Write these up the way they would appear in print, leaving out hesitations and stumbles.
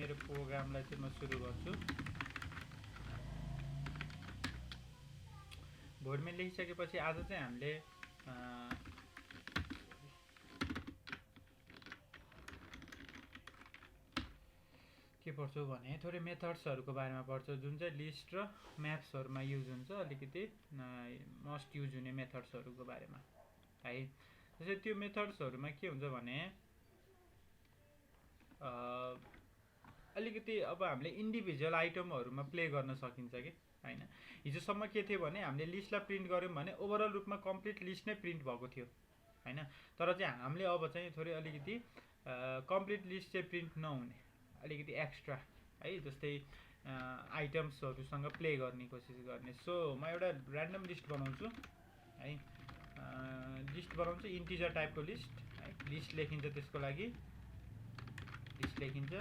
मेरो प्रोग्रामलाई चाहिँ म सुरु गर्छु। भोर्डमा लेखिसकेपछि आज चाहिँ हामीले के पढ्छौँ भने थोरै मेथड्सहरूको बारेमा पढ्छौँ जुन चाहिँ लिस्ट र म्याप्सहरूमा युज हुन्छ, अलिकति मस्ट युज हुने मेथड्सहरूको बारेमा है। जस्तै त्यो मेथड्सहरूमा के हुन्छ भने अलिकति अब हामीले इन्डिभिजुअल आइटमहरूमा प्ले गर्न सकिन्छ कि हैन। हिजोसम्म के थियो भने हामीले लिस्टलाई प्रिन्ट गऱ्यौँ भने ओभरअल रूपमा कम्प्लिट लिस्ट नै प्रिन्ट भएको थियो हैन। तर चाहिँ हामीले अब चाहिँ थोरै अलिकति कम्प्लिट लिस्ट चाहिँ प्रिन्ट नहुने अलिकति एक्स्ट्रा है, जस्तै आइटम्सहरूसँग प्ले गर्ने कोसिस गर्ने। सो म एउटा ऱ्यान्डम लिस्ट बनाउँछु है। लिस्ट बनाउँछु इन्टिजर टाइपको लिस्ट है। लिस्ट लेखिन्छ, त्यसको लागि लिस्ट लेखिन्छ,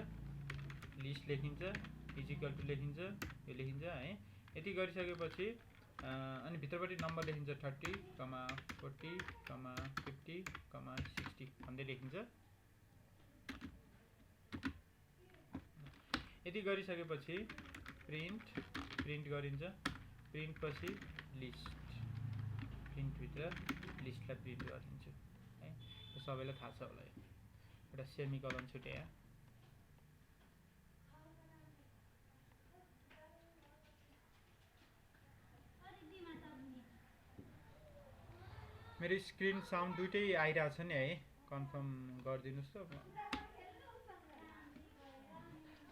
लिस्ट लेखिन्छ, इजिकल टु लेखिन्छ, यो लेखिन्छ है। यति गरिसकेपछि अनि भित्रपट्टि नम्बर लेखिन्छ 30, 40, 50, 60 भन्दै लेखिन्छ। यति गरिसकेपछि प्रिन्ट गरिन्छ। प्रिन्ट पछि लिस्ट, प्रिन्टभित्र लिस्टलाई प्रिन्ट गरिदिन्छु है। यो सबैलाई थाहा छ होला। एउटा सेमिकलन छुट्याए। मेरो स्क्रिन साउन्ड दुइटै आइरहेछ नि है, कन्फर्म गरिदिनुहोस् त।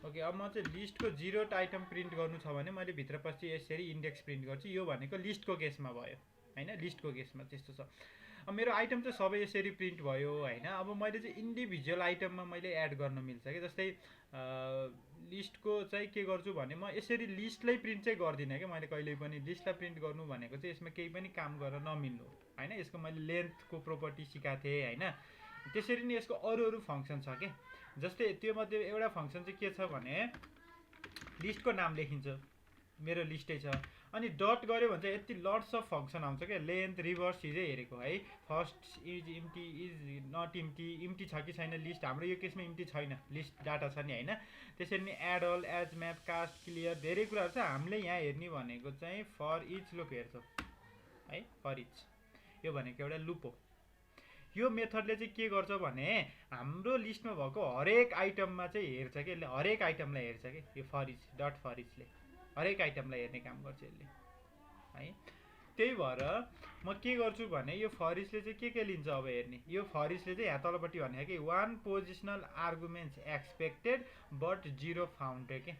ओके, अब म चाहिँ लिस्टको 0 आइटम प्रिन्ट गर्नु छ भने मैले भित्रपछि यसरी इन्डेक्स प्रिन्ट गर्छु। यो भनेको लिस्टको केसमा भयो हैन, लिस्टको केसमा त्यस्तो छ। अब मेरो आइटम चाहिँ सबै यसरी प्रिन्ट भयो हैन। अब मैले चाहिँ इन्डिभिजुअल आइटममा मैले एड गर्न मिल्छ कि, जस्तै लिस्टको चाहिँ के गर्छु भने म यसरी लिस्टलाई प्रिन्ट चाहिँ गर्दिनँ कि। मैले कहिल्यै पनि लिस्टलाई प्रिन्ट गर्नु भनेको चाहिँ यसमा केही पनि काम गरेर नमिल्नु हैन। यसको मैले लेन्थको प्रोपर्टी सिकाएको थिएँ हैन। त्यसरी नै यसको अरू फङ्सन छ के। जस्तै त्यो मध्ये एउटा फङ्सन चाहिँ के छ भने लिस्टको नाम लेखिन्छ, मेरो लिस्टै छ। अनि डट गऱ्यो भने चाहिँ यति लट्स अफ फङ्सन आउँछ क्या। लेन्थ, रिभर्स हिजै हेरेको है। First is empty, is not empty, empty छ कि छैन लिस्ट। हाम्रो यो केसमा इम्टी छैन, लिस्ट डाटा छ नि हैन। त्यसरी नै add all, as map, cast, clear, धेरै कुराहरू छ। हामीले यहाँ हेर्ने भनेको चाहिँ फर इच लुप हेर्छौँ है। फर इच यो भनेको एउटा लुप हो। यो मेथडले चाहिँ के गर्छ भने हाम्रो लिस्टमा भएको हरेक आइटममा चाहिँ हेर्छ कि, यसले हरेक आइटमलाई हेर्छ कि। यो फर इच, डट फर इचले हरेक आइटमलाई हेर्ने काम गर्छ यसले है। त्यही भएर म के गर्छु भने यो फर इचले चाहिँ के लिन्छ अब हेर्ने। यो फर इचले चाहिँ यहाँ तलपट्टि भनेको कि 1 positional arguments expected but 0 found के।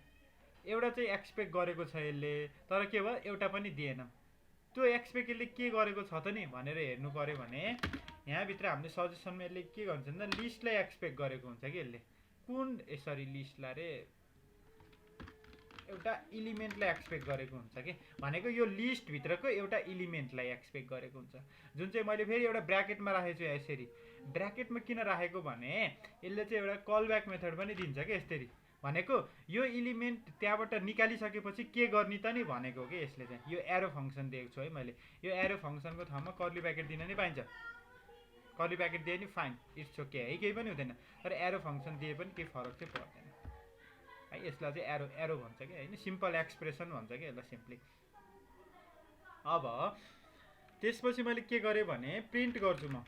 एउटा चाहिँ एक्सपेक्ट गरेको छ यसले, तर के भयो एउटा पनि दिएन। त्यो एक्सपेक्ट यसले के गरेको छ त नि भनेर हेर्नु पर्यो भने यहाँभित्र हामीले सजेसनमा यसले के गर्छ भन्दा लिस्टलाई एक्सपेक्ट गरेको हुन्छ कि यसले। कुन यसरी लिस्टलाई रे एउटा इलिमेन्टलाई एक्सपेक्ट गरेको हुन्छ कि। भनेको यो लिस्टभित्रको एउटा इलिमेन्टलाई एक्सपेक्ट गरेको हुन्छ, जुन चाहिँ मैले फेरि एउटा ब्राकेटमा राखेको छु। यसरी ब्राकेटमा किन राखेको भने यसले चाहिँ एउटा कल ब्याक मेथड पनि दिन्छ कि। यसरी भनेको यो इलिमेन्ट त्यहाँबाट निकालिसकेपछि के गर्ने त नि भनेको कि यसले चाहिँ। यो एरो फङ्सन दिएको छु है मैले। यो एरो फङ्सनको ठाउँमा कर्ली ब्राकेट दिन नि पाइन्छ। कर्ली ब्राकेट दिए नि फाइन, इट्स ओके है, केही पनि हुँदैन। तर एरो फङ्सन दिए पनि केही फरक चाहिँ पर्दैन है। यसलाई चाहिँ एरो भन्छ कि हैन, सिम्पल एक्सप्रेसन भन्छ कि यसलाई सिम्पली। अब त्यसपछि मैले के गरेँ भने प्रिन्ट गर्छु। म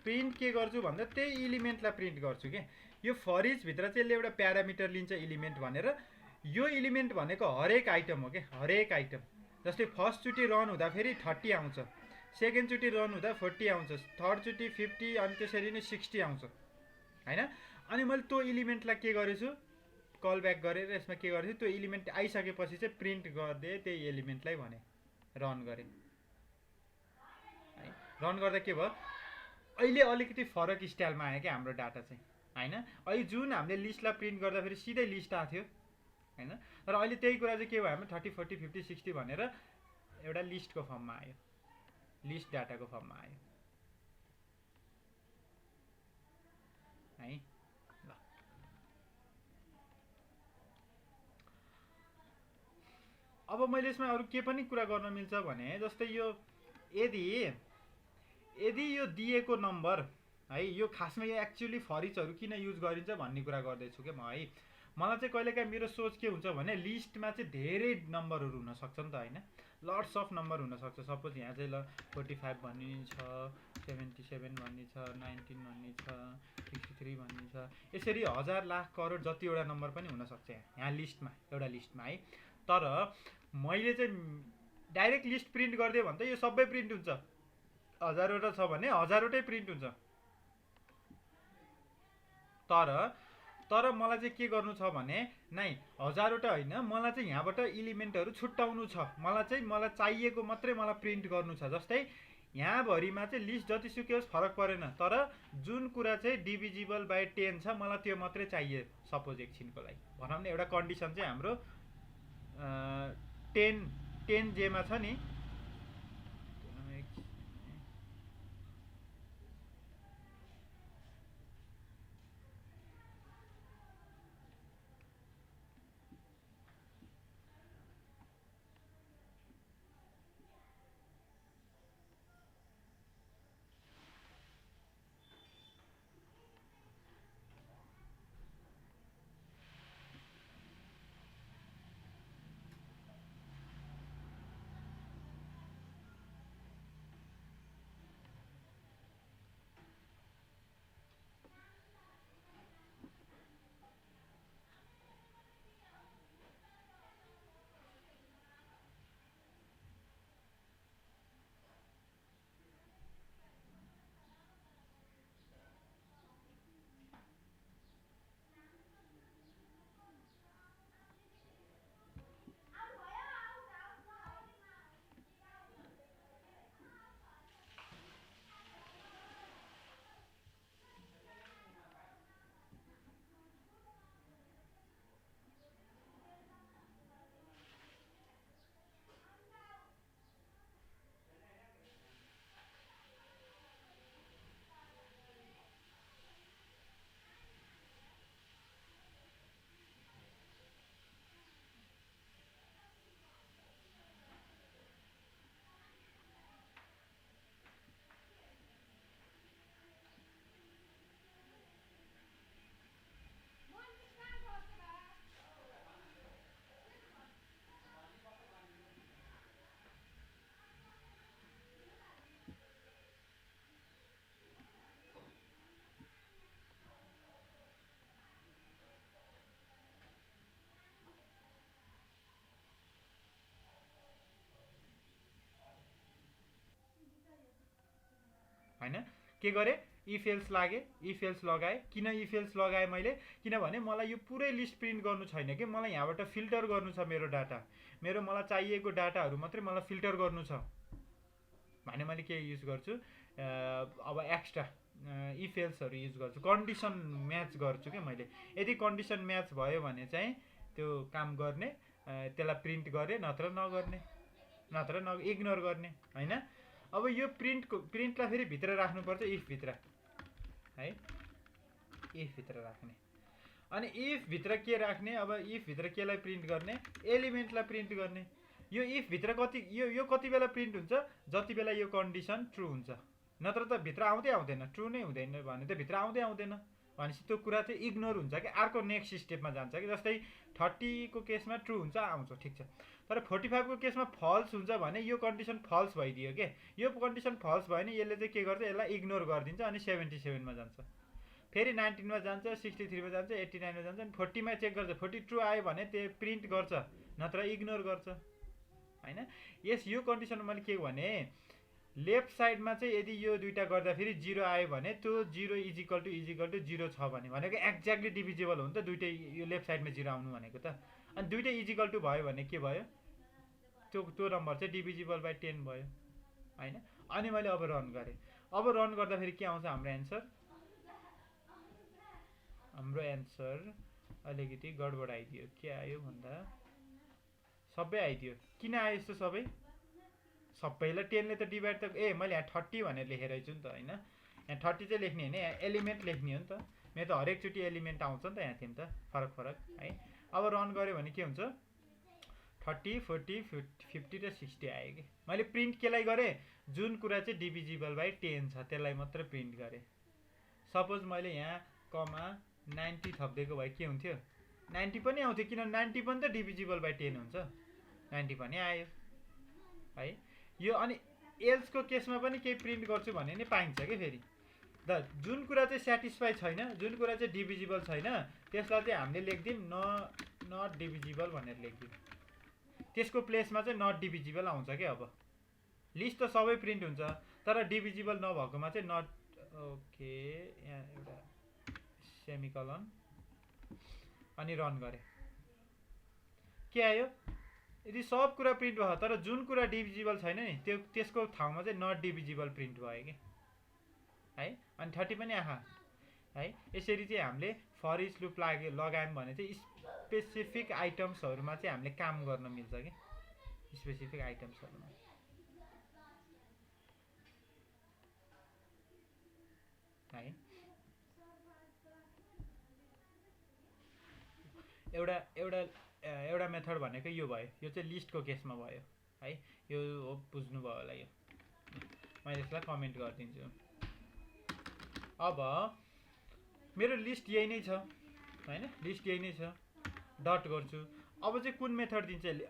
प्रिन्ट के गर्छु भन्दा त्यही इलिमेन्टलाई प्रिन्ट गर्छु के। यो फर इच भित्र चाहिँ यसले एउटा प्यारामिटर लिन्छ इलिमेन्ट भनेर। यो इलिमेन्ट भनेको हरेक आइटम हो के, हरेक आइटम। जस्तै फर्स्टचोटि रन हुँदा फेरि 30 आउँछ, सेकेन्डचोटि रन हुँदा 40 आउँछ, थर्डचोटि 50, अनि त्यसरी नै 60 आउँछ हैन। अनि मैले त्यो इलिमेन्टलाई के गरेछु, कल ब्याक गरेर यसमा के गरेछु, त्यो इलिमेन्ट आइसकेपछि चाहिँ प्रिन्ट गरिदिएँ त्यही एलिमेन्टलाई भने रन गरेँ है। रन गर्दा के भयो, अहिले अलिकति फरक स्टाइलमा आयो क्या हाम्रो डाटा चाहिँ हैन। अहिले जुन हामीले लिस्टलाई प्रिन्ट गर्दा फेरि सिधै लिस्ट आएको थियो हैन। तर अहिले त्यही कुरा चाहिँ के भयो भने 30, 40, 50, 60 भनेर एउटा लिस्टको फर्ममा आयो, लिस्ट डाटाको फर्ममा आयो है। ल अब मैले यसमा अरू के पनि कुरा गर्न मिल्छ भने जस्तै यो यदि यो दिएको नम्बर है। यो खासमा यो एक्चुअली फरिचहरू किन युज गरिन्छ भन्ने कुरा गर्दैछु क्या म है। मलाई चाहिँ कहिलेकाहीँ मेरो सोच के हुन्छ भने लिस्टमा चाहिँ धेरै नम्बरहरू हुनसक्छ नि त होइन, लट्स अफ नम्बर हुनसक्छ। सपोज यहाँ चाहिँ ल 45 भन्ने छ, 77 भन्ने छ, 19 भन्ने छ, 63 भन्ने छ, यसरी हजार लाख करोड जतिवटा नम्बर पनि हुनसक्छ यहाँ लिस्टमा, एउटा लिस्टमा है। तर मैले चाहिँ डाइरेक्ट लिस्ट प्रिन्ट गरिदिएँ भने त यो सबै प्रिन्ट हुन्छ, हजारवटा छ भने हजारवटै प्रिन्ट हुन्छ। तर मलाई चाहिँ के गर्नु छ भने नै हजारवटा होइन, मलाई चाहिँ यहाँबाट इलिमेन्टहरू छुट्याउनु छ। मलाई चाहिएको मात्रै मलाई प्रिन्ट गर्नु छ। जस्तै यहाँभरिमा चाहिँ लिस्ट जतिसुकै होस् फरक परेन, तर जुन कुरा चाहिँ डिभिजिबल बाई 10 छ मलाई त्यो मात्रै चाहियो। सपोज एकछिनको लागि भनौँ न एउटा कन्डिसन चाहिँ हाम्रो 10 जेमा छ नि, होइन के गरेँ, इफ एल्स लागे, इफ एल्स लगाएँ। किन इफ एल्स लगाएँ मैले, किनभने मलाई यो पुरै लिस्ट प्रिन्ट गर्नु छैन कि, मलाई यहाँबाट फिल्टर गर्नु छ मेरो डाटा, मलाई चाहिएको डाटाहरू मात्रै मलाई फिल्टर गर्नु छ भने मैले के युज गर्छु, अब एक्स्ट्रा इफ एल्सहरू युज गर्छु, कन्डिसन म्याच गर्छु क्या मैले। यदि कन्डिसन म्याच भयो भने चाहिँ त्यो काम गर्ने, त्यसलाई प्रिन्ट गरेँ, नत्र नगर्ने, नत्र इग्नोर गर्ने होइन। अब यो प्रिन्टलाई फेरि भित्र राख्नुपर्छ, इफभित्र है, इफभित्र राख्ने। अनि इफभित्र के राख्ने, अब इफभित्र केलाई प्रिन्ट गर्ने, एलिमेन्टलाई प्रिन्ट गर्ने। यो इफभित्र यो कति बेला प्रिन्ट हुन्छ, जति बेला यो कन्डिसन ट्रु हुन्छ, नत्र त भित्र आउँदै आउँदैन, ट्रु नै हुँदैन भने त भित्र आउँदै आउँदैन, भनेपछि त्यो कुरा चाहिँ इग्नोर हुन्छ कि अर्को नेक्स्ट स्टेपमा जान्छ कि। जस्तै 30 को केसमा ट्रु हुन्छ, आउँछ, ठिक छ। तर 45 को केसमा फल्स हुन्छ भने यो कन्डिसन फल्स भइदियो के, यो कन्डिसन फल्स भयो भने यसले चाहिँ के गर्छ, यसलाई इग्नोर गरिदिन्छ अनि 77 मा जान्छ, फेरि 19 मा जान्छ, 63 मा जान्छ, 89 मा जान्छ, अनि 40 मा चेक गर्छ। 40 ट्रु आयो भने त्यो प्रिन्ट गर्छ, नत्र इग्नोर गर्छ होइन। यस यो कन्डिसनमा मैले के भने, लेफ्ट साइडमा चाहिँ यदि यो दुईटा गर्दा फेरि 0 आयो भने त्यो 0 इजिकल टु 0 छ भने भनेको एक्ज्याक्टली डिभिजिबल हो नि त दुईटै, यो लेफ्ट साइडमा 0 आउनु भनेको त। अनि दुईटै इजिकल टु भयो भने के भयो, त्यो नम्बर चाहिँ डिभिजिबल बाई 10 भयो होइन। अनि मैले अब रन गरेँ, अब रन गर्दाखेरि के आउँछ हाम्रो एन्सर, अलिकति गडबड आइदियो। के आयो भन्दा सबै आइदियो। किन आयो यस्तो सबै, सबैलाई 10 ले त डिभाइड त, मैले यहाँ 30 भनेर लेखेर छु नि त होइन, यहाँ 30 चाहिँ लेख्ने होइन, यहाँ एलिमेन्ट लेख्ने हो नि त। मेरो त हरेकचोटि एलिमेन्ट आउँछ नि त यहाँ थिम त, फरक है। अब रन गऱ्यो भने के हुन्छ, 30, 40, 50 र 60 आयो कि। मैले प्रिन्ट केलाई गरेँ, जुन कुरा चाहिँ डिभिजिबल बाई 10 छ त्यसलाई मात्र प्रिन्ट गरेँ सपोज मैले यहाँ कमा 90 थपिदिएको भए के हुन्थ्यो 90 पनि आउँथ्यो किनभने 90 पनि त डिभिजिबल बाई 10 हुन्छ 90 पनि आयो है यो अनि एल्सको केसमा पनि केही प्रिन्ट गर्छु भने नि पाइन्छ कि फेरि जुन कुरा चाहिँ सेटिस्फाई छैन जुन कुरा चाहिँ डिभिजिबल छैन त्यसलाई चाहिँ हामीले लेख्दिउँ नट डिभिजिबल भनेर लेख्दिउँ त्यसको प्लेसमा चाहिँ नट डिभिजिबल आउँछ कि अब लिस्ट त सबै प्रिन्ट हुन्छ तर डिभिजिबल नभएकोमा चाहिँ नट ओके यहाँ एउटा सेमिकलन अनि रन गरे के आयो यदि सब कुरा प्रिन्ट भयो तर जुन कुरा डिभिजिबल छैन नि त्यसको ठाउँमा चाहिँ नट डिभिजिबल प्रिन्ट भयो कि है अनि 30 पनि आहा है यसरी चाहिँ हामीले फर इच लुप लगायौँ भने चाहिँ स्पेसिफिक आइटम्सहरुमा चाहिँ हामीले काम गर्न मिल्छ कि स्पेसिफिक आइटम्सहरुमा है एउटा मेथड भनेको यो भयो यो चाहिँ लिस्टको केसमा भयो है यो हो बुझ्नु भयो होला यो मैले यसलाई कमेन्ट गरिदिन्छु अब मेरो लिस्ट यही नै छ हैन लिस्ट यही नै छ डट गर्छु अब चाहिँ कुन मेथड दिन्छ यसले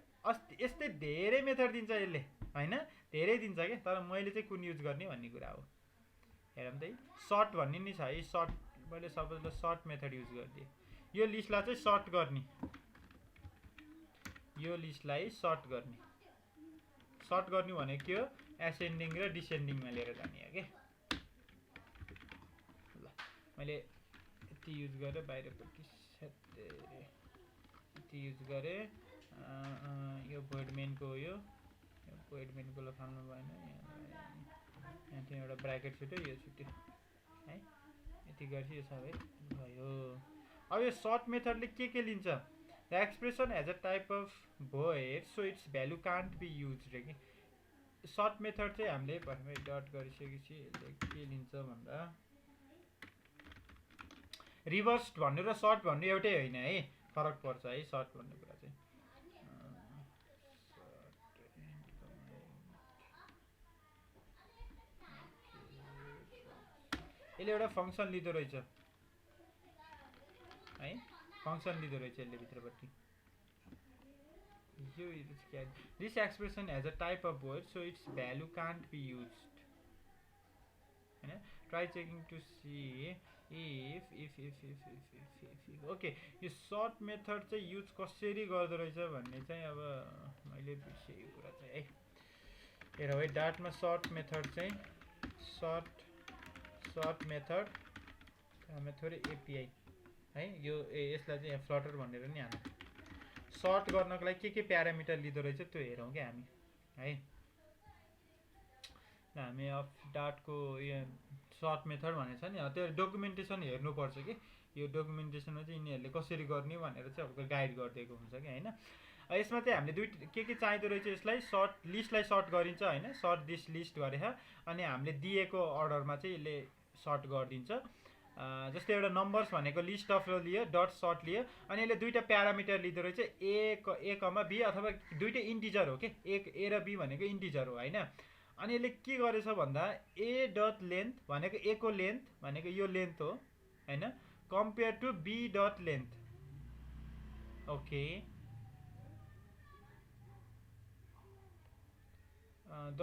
यस्तै धेरै मेथड दिन्छ यसले हैन धेरै दिन्छ के तर मैले चाहिँ कुन युज गर्ने भन्ने कुरा हो हेरौँ त सर्ट भन्ने नि छ है सर्ट मैले सपोज सर्ट मेथड युज गर्दिए यो लिस्टलाई चाहिँ सर्ट गर्ने यो लिस्टलाई सर्ट गर्ने भनेको के हो एसेन्डिङ र डिसेन्डिङमा लिएर जाने हो के ल मैले यति युज गरेँ बाहिरपट्टि यति युज गरेँ यो भोइडमेनको हो यो भोइडमेनको लफाल्नु भएन यहाँ चाहिँ एउटा ब्राकेट छुट्यो यो छुट्यो है यति गर्छु यो सबै भयो अब यो सर्ट मेथडले के लिन्छ the expression as a type of void so its value can't be used कि सर्ट मेथड चाहिँ हामीले भर्खरै डट गरिसकेपछि यसले के लिन्छ भन्दा रिभर्स भन्नु र सर्ट भन्नु एउटै होइन है फरक पर्छ है सर्ट भन्ने कुरा चाहिँ यसले एउटा फंक्सन लिँदो रहेछ है फंक्सन लिँदो रहेछ यसले भित्रपट्टि this expression has a type of void so its value can't be used try checking to see if okay यो सर्ट मेथड चाहिँ युज कसरी गर्दो रहेछ भन्ने चाहिँ अब मैले बिर्सेँ कुरा चाहिँ है हेरौ है डाटमा सर्ट मेथड चाहिँ सर्ट मेथड हामी थोरै एपीआई है यो यसलाई चाहिँ फ्लटर भनेर नि हाल्नु सर्ट गर्नको लागि के प्यारामिटर लिँदो रहेछ त्यो हेरौँ क्या हामी है हामी अफ डाटको यो सर्ट मेथड भनेको छ नि त्यो डकुमेन्टेसन हेर्नुपर्छ कि यो डकुमेन्टेसनमा चाहिँ यिनीहरूले कसरी गर्ने भनेर चाहिँ अब गाइड गरिदिएको हुन्छ कि हैन यसमा चाहिँ हामीले दुई के चाहिँदो रहेछ यसलाई सर्ट लिस्टलाई सर्ट गरिन्छ हैन सर्ट दिस लिस्ट गरेर अनि हामीले दिएको अर्डरमा चाहिँ यसले सर्ट गरिदिन्छ जस्तै एउटा नम्बर्स भनेको लिस्ट अफ लियो डट सर्ट लियो अनि यसले दुईटा प्यारामिटर लिँदो रहेछ ए कमा बी अथवा दुईटै इन्टिजर हो के ए र बी भनेको इन्टिजर हो हैन अनि यसले के गरेछ भन्दा ए डट लेन्थ भनेको ए को लेन्थ भनेको यो लेन्थ हो हैन compare to B dot length okay the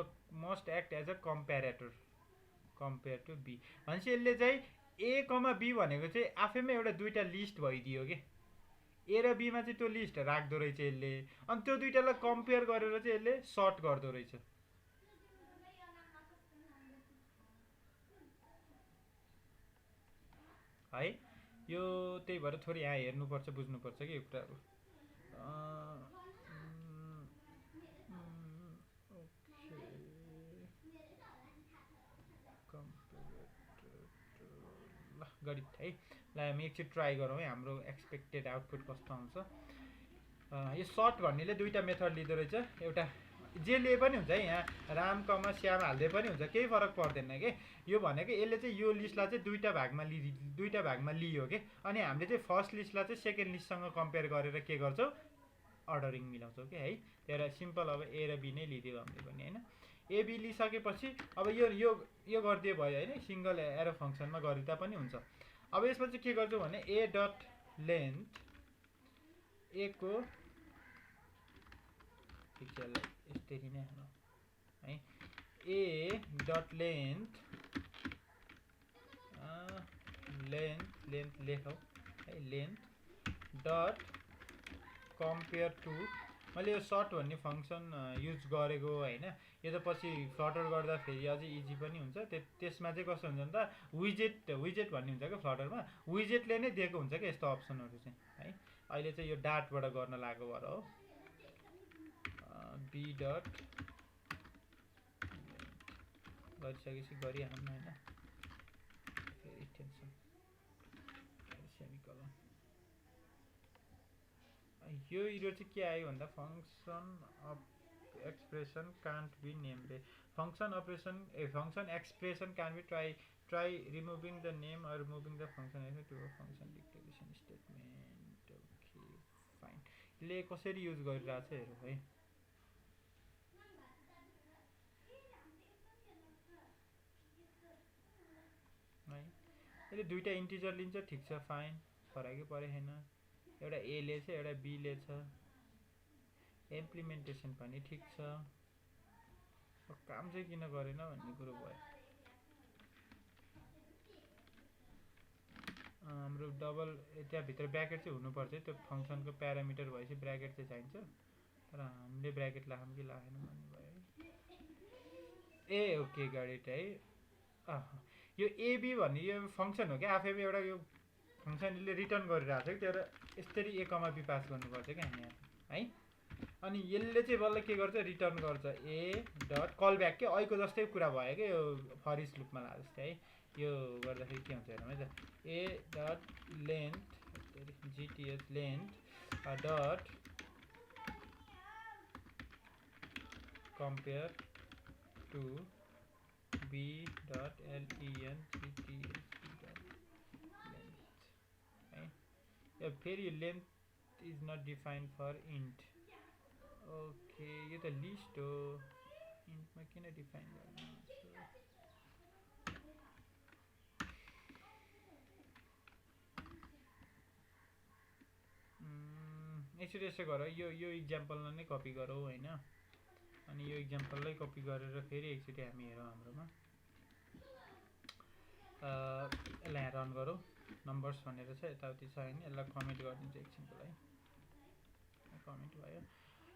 must act as a comparator compare to B भनेपछि यसले चाहिँ ए कमा बी भनेको चाहिँ आफैमा एउटा दुईटा लिस्ट भइदियो के ए र बी मा चाहिँ त्यो लिस्ट राख्दो रहेछ यसले अनि त्यो दुईटालाई कम्पेयर गरेर चाहिँ यसले सर्ट गर्दो रहेछ है यो त्यही भएर थोरै यहाँ हेर्नुपर्छ बुझ्नुपर्छ कि यो कुराहरु गणित है ल हामी एकचोटि ट्राई गरौँ है हाम्रो एक्सपेक्टेड आउटपुट कस्तो आउँछ यो सर्ट भन्नेले दुईटा मेथड लिँदो रहेछ एउटा जे लिए पनि हुन्छ है यहाँ राम कमा श्याम हाल्दै पनि हुन्छ केही फरक पर्दैन के यो भनेको यसले चाहिँ यो लिस्टलाई चाहिँ दुईटा भागमा लियो के अनि हामीले चाहिँ फर्स्ट लिस्टलाई चाहिँ सेकेन्ड लिस्टसँग कम्पेयर गरेर के गर्छौँ अर्डरिङ मिलाउँछौँ के है त्यही भएर सिम्पल अब ए र बी नै लिदियो हामीले पनि हैन एबी लिइसकेपछि अब यो गरिदिए भयो होइन, सिङ्गल एरो फङ्सनमा गरिदिँदा पनि हुन्छ। अब यसमा चाहिँ के गर्छु भने ए डट लेन्थ ए को ठिक छ यसरी नै है, ए डट लेन्थ लेन्थ लेखौँ है, लेन्थ डट कम्पेयर टु, मैले यो सर्ट भन्ने फङ्सन युज गरेको होइन, यो त पछि फ्लटर गर्दा फेरि अझै इजी पनि हुन्छ। त्यसमा चाहिँ कस्तो हुन्छ भन्दा विजेट भन्ने हुन्छ क्या फ्लटरमा, विजेटले नै दिएको हुन्छ क्या यस्तो अप्सनहरू चाहिँ है। अहिले चाहिँ यो डाटबाट गर्न लागेको भएर हो। बी डट गरिसकेपछि गरिहाल्नु होइन, फेरि टेन्सन सेमिकोलन। यो इरो चाहिँ के आयो भन्दा function of expression can't be named, function expression can't be try removing the name or removing the function to function declaration statement. Okay fine, यसले कसरी युज गरिरहेको छ हेरौँ है। यसले दुईवटा इन्टिजर लिन्छ, ठिक छ फाइन, फरकै परे छैन। एउटा एले छ एउटा बीले छ, इम्प्लिमेन्टेसन पनि ठिक छ, काम चाहिँ किन गरेन भन्ने कुरो भयो। हाम्रो डबल त्यहाँभित्र ब्राकेट चाहिँ हुनुपर्छ, त्यो फङ्सनको प्यारामिटर भएपछि ब्राकेट चाहिँ चाहिन्छ, तर हामीले ब्राकेट लाखौँ कि लाएन भन्ने भयो। ए ओके गट इट है। यो एबी भन्ने यो फङ्सन हो क्या, आफैमा एउटा यो फङ्सनले रिटर्न गरिरहेको छ कि, त्यो यसरी ए कमा बी पास गर्नुपर्छ क्या हामी है। अनि यसले चाहिँ बल्ल के गर्छ, रिटर्न गर्छ ए डट कल ब्याक के ऐको जस्तै कुरा भयो क्या, यो फरिस लुपमा ला जस्तै है। यो गर्दाखेरि के हुन्छ हेरौँ है त, ए डट लेन्थ जिटिएच length dot compare to B dot length है। फेरि यो length is not defined for int. Okay यो त लिस्ट हो, इन्टमा किन डिफाइन गर्नु? यसरी यसो गर, यो इक्जाम्पललाई नै कपी गरौँ होइन, अनि यो इक्जाम्पललाई कपी गरेर फेरि एकचोटि हामी हेरौँ हाम्रोमा। यसलाई यहाँ रन गरौँ, नम्बर्स भनेर छ यताउति छ होइन, यसलाई कमेन्ट गरिदिन्छु एकछिनको लागि, कमेन्ट भयो।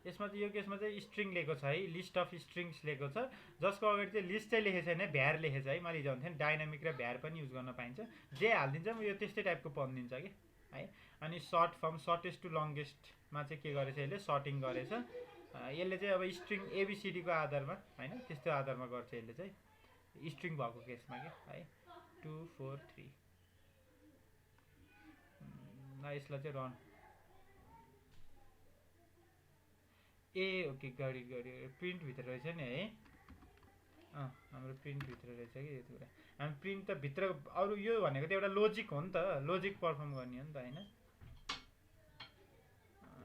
यसमा चाहिँ यो केसमा चाहिँ स्ट्रिङ लेखेको छ है, लिस्ट अफ स्ट्रिङ्स लेखेको छ, जसको अगाडि चाहिँ लिस्ट चाहिँ लेखेको छैन, भ्यार लेखेको छ है। मैले हिजो भन्थेँ नि डाइनामिक र भ्यार पनि युज गर्न पाइन्छ, जे हालिदिन्छ यो त्यस्तै टाइपको बनिदिन्छ कि है। अनि सर्ट फर्म सर्टेस्ट टु लङ्गेस्टमा चाहिँ के गरेछ यसले, सर्टिङ गरेछ। यसले चाहिँ अब स्ट्रिङ एबिसिडीको आधारमा होइन, त्यस्तो आधारमा गर्छ यसले चाहिँ, स्ट्रिङ भएको केसमा कि है। 2 4 3 यसलाई चाहिँ रन, ए ओके गऱ्यो प्रिन्टभित्र रहेछ नि है। हाम्रो प्रिन्टभित्र रहेछ कि यो कुरा, हामी प्रिन्ट त भित्र, अरू यो भनेको त एउटा लोजिक हो नि त, लोजिक पर्फर्म गर्ने हो नि त होइन।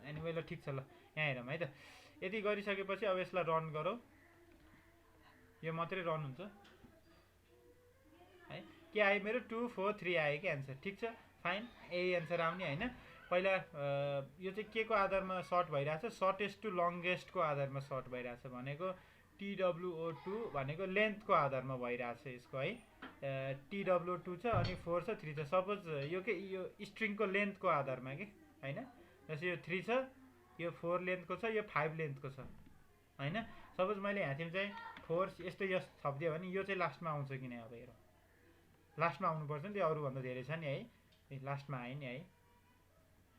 एनिवे ल ठिक छ, ल यहाँ हेरौँ है त। यति गरिसकेपछि अब यसलाई रन गरौँ, यो मात्रै रन हुन्छ है। के आयो मेरो 2 4 3 आयो कि एन्सर, ठिक छ फाइन, यही एन्सर आउने होइन। पहिला यो चाहिँ के को आधारमा सर्ट भइरहेछ, सर्टेस्ट टु लङ्गेस्टको आधारमा सर्ट भइरहेछ भनेको, TWO2 भनेको लेन्थको आधारमा भइरहेछ यसको है। TWO2 छ अनि 4 छ 3 छ, सपोज यो के यो स्ट्रिङको लेन्थको आधारमा कि होइन, जस्तै यो 3 छ, यो 4 लेन्थको छ, यो 5 लेन्थको छ होइन। सपोज मैले यहाँतिर चाहिँ 4 यस्तो यस थपिदियो भने यो चाहिँ लास्टमा आउँछ कि नै, अब हेरौँ लास्टमा आउनुपर्छ नि, त्यो अरूभन्दा धेरै छ नि है, लास्टमा आयो नि है।